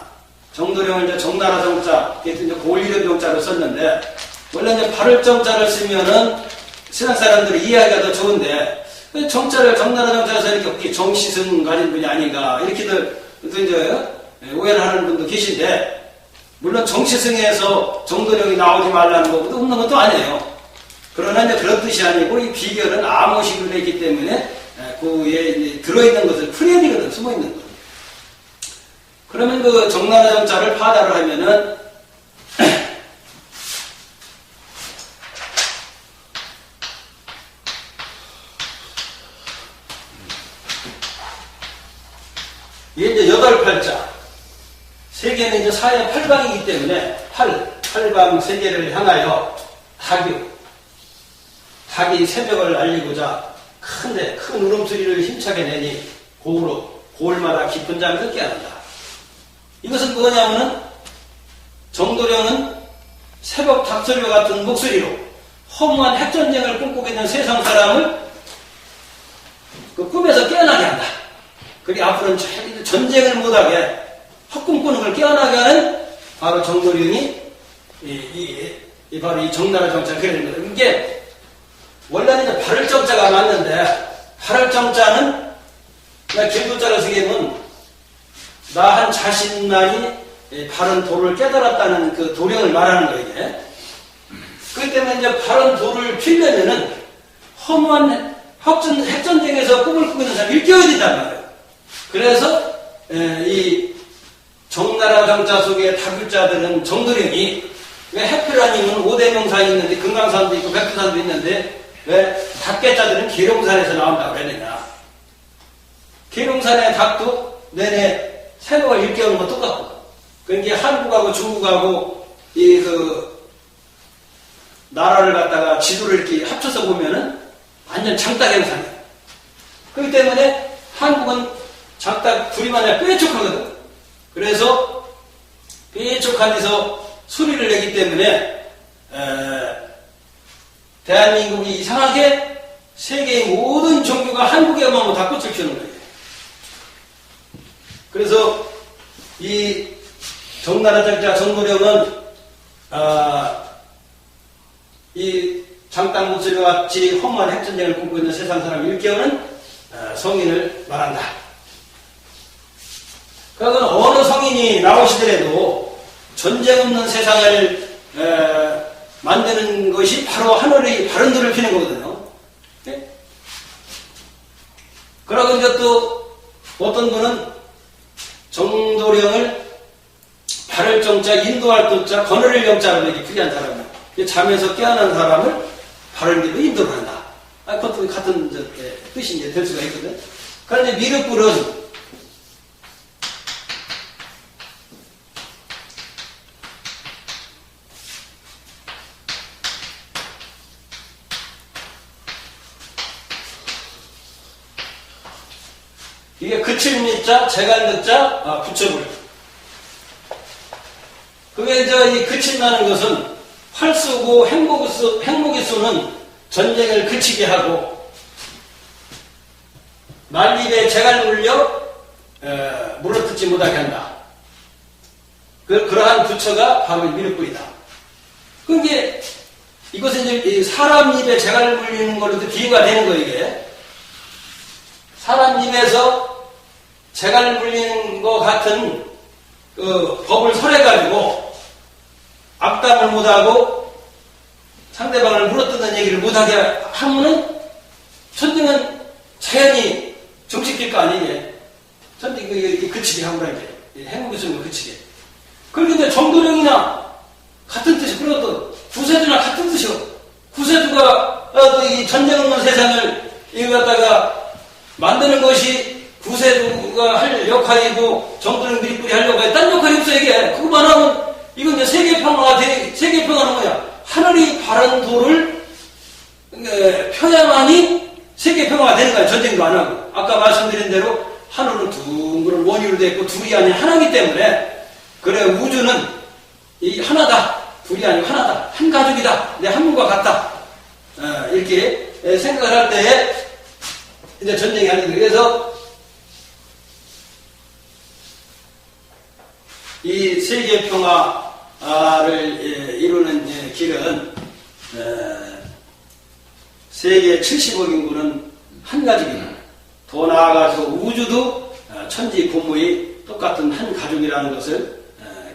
정도령은 이제 정나라 정자, 이제 고일름 정자를 썼는데 원래 이제 발을 정자를 쓰면은 세상 사람들이 이해하기가 더 좋은데 정자를 정나라 정자에서 이렇게 정시승 가진 분이 아닌가 이렇게들 이제 오해를 하는 분도 계신데, 물론 정시승에서 정도령이 나오지 말라는 것도 없는 것도 아니에요. 그러나 이제 그런 뜻이 아니고 이 비결은 암호식으로 되어 있기 때문에 그에 들어있는 것을 풀어야 되거든, 숨어있는 것. 그러면 그 정나라 정자를 파다를 하면은 이게 이제 8팔자. 세계는 이제 사의 8방이기 때문에 8방 세계를 향하여 닭이 새벽을 알리고자 큰 울음소리를 힘차게 내니 고울마다 깊은 잠에서 깨어난다. 이것은 뭐냐면은 정도령은 새벽 닭소리와 같은 목소리로 허무한 핵전쟁을 꿈꾸고 있는 세상 사람을 그 꿈에서 깨어나게 한다. 그리고 앞으로는 전쟁을 못하게 헛꿈꾸는 걸 깨어나게 하는 바로 정도령이 바로 이 정나라 정자가 그래야 됩니다. 이게 원래는 이제 발을 정자가 맞는데, 발을 정자는 길도자로 쓰기에는 나 한 자신만이 바른 도를 깨달았다는 그 도령을 말하는 거예요, 이게. 그렇기 때문에 이제 바른 도를 피려면은 허무한 핵전쟁에서 꿈을 꾸고 있는 사람이 일깨워야 된단 말이에요. 그래서 이 정나라 정자 속의 다글자들은 정도령이 왜 해필라님은 5대 명산이 있는데 금강산도 있고 백두산도 있는데 왜 닭개자들은 계룡산에서 나온다고 그랬느냐. 계룡산의 닭도 내내 새벽을 일깨우는 거 똑같고, 그러니까 한국하고 중국하고 나라를 갖다가 지도를 이렇게 합쳐서 보면은 완전 장닭 형상이에요. 그렇기 때문에 한국은 장닭 둘이만 아니라 뾰족하거든. 그래서 뾰족한 데서 소리를 내기 때문에 대한민국이 이상하게 세계의 모든 종교가 한국에만 다 꽃을 피우는 거예요. 그래서 이 정나라 정자 정도령은 이 장땅 목소리와 같이 허무한 핵전쟁을 꿈꾸고 있는 세상 사람을 일깨우는 성인을 말한다. 그러니까 어느 성인이 나오시더라도 전쟁 없는 세상을 만드는 것이 바로 하늘의 바른 도를 피는 거거든요. 네? 그러고 이제 또 어떤 분은 정도령을 바를 정자, 인도할 도자, 거느릴 영자로 이렇게 풀이한 사람을, 잠에서 깨어난 사람을 바른 길로 인도를 한다. 그것도 같은 뜻이 이제 될 수가 있거든. 그런데 미륵불은 이게 그칠미자, 재간득자, 부처불. 그게 이 그친다는 것은 활쏘고 핵목이 쏘는 전쟁을 그치게 하고, 말입에 재갈 물려 물어뜯지 못하게 한다. 그러한 부처가 바로 미륵불이다. 그게 이것은 이제 사람 입에 재갈 물리는 걸로도 비유가 되는 거예요, 이게. 사람 입에서 재갈 물리는 것 같은 법을 설해가지고 악담을 못하고 상대방을 물어뜯는 얘기를 못하게 하면은 전쟁은 자연히 정식될 거 아니냐. 전쟁이 그치게 하고 이게 행복이 있으면 그치게. 그런데 정도령이나 같은 뜻이, 그리고 또 구세주나 같은 뜻이요. 구세주가 이 전쟁 없는 세상을 이거 갖다가 만드는 것이 구세주가 할 역할이고 정도령 미륵불이 할 역할이 딴 역할이 없어. 이게 그거만 하면 이건 이제 세계평화가 세계평화는 뭐야? 하늘이 바른 도를 펴야만이 세계평화가 되는 거야. 전쟁도 안 하고. 아까 말씀드린 대로 하늘은 둥그런 원유로 되어 있고 둘이 아닌 하나이기 때문에, 그래 우주는 이 하나다. 둘이 아니고 하나다. 한 가족이다. 내 한 몸과 같다. 이렇게 생각을 할 때에 이제 전쟁이 하는 거예요. 그래서 이 세계 평화를 이루는 길은 세계 70억 인구는 한 가족이라는, 더 나아가서 우주도 천지 부모의 똑같은 한 가족이라는 것을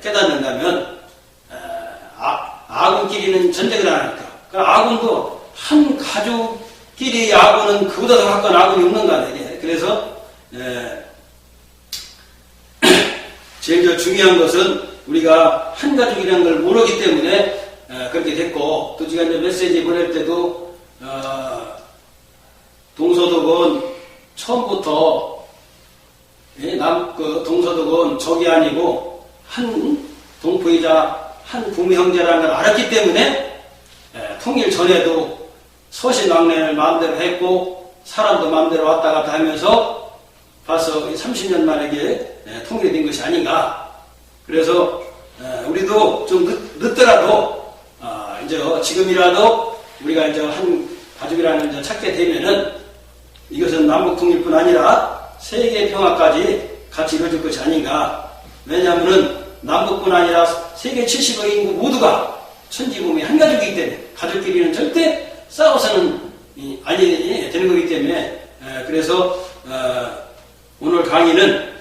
깨닫는다면 아군끼리는 전쟁을 안 하니까. 그러니까 아군도 한 가족끼리 아군은 그보다 더 가까운 아군이 없는 거 아니에요. 그래서 제일 중요한 것은 우리가 한 가족이라는 걸 모르기 때문에 그렇게 됐고, 또 제가 이제 메시지 보낼 때도 동서독은 처음부터 동서독은 적이 아니고 한 동포이자 한 부모 형제라는 걸 알았기 때문에 통일 전에도 서신왕래를 마음대로 했고 사람도 마음대로 왔다 갔다 하면서 벌써 30년 만에 통일이 된 것이 아닌가. 그래서 우리도 좀 늦더라도 이제 지금이라도 우리가 이제 한 가족이라는 걸 찾게 되면은 이것은 남북 통일뿐 아니라 세계 평화까지 같이 이루어질 것이 아닌가. 왜냐하면은 남북뿐 아니라 세계 70억 인구 모두가 천지부모의 한 가족이기 때문에 가족끼리는 절대 싸워서는 아니 되는 거기 때문에 그래서 오늘 강의는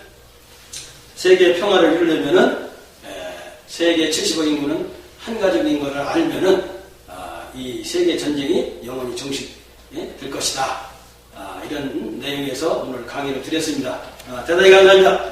세계 평화를 이루려면은 세계 70억 인구는 한 가족인 것을 알면은 이 세계 전쟁이 영원히 종식될 것이다. 이런 내용에서 오늘 강의를 드렸습니다. 대단히 감사합니다.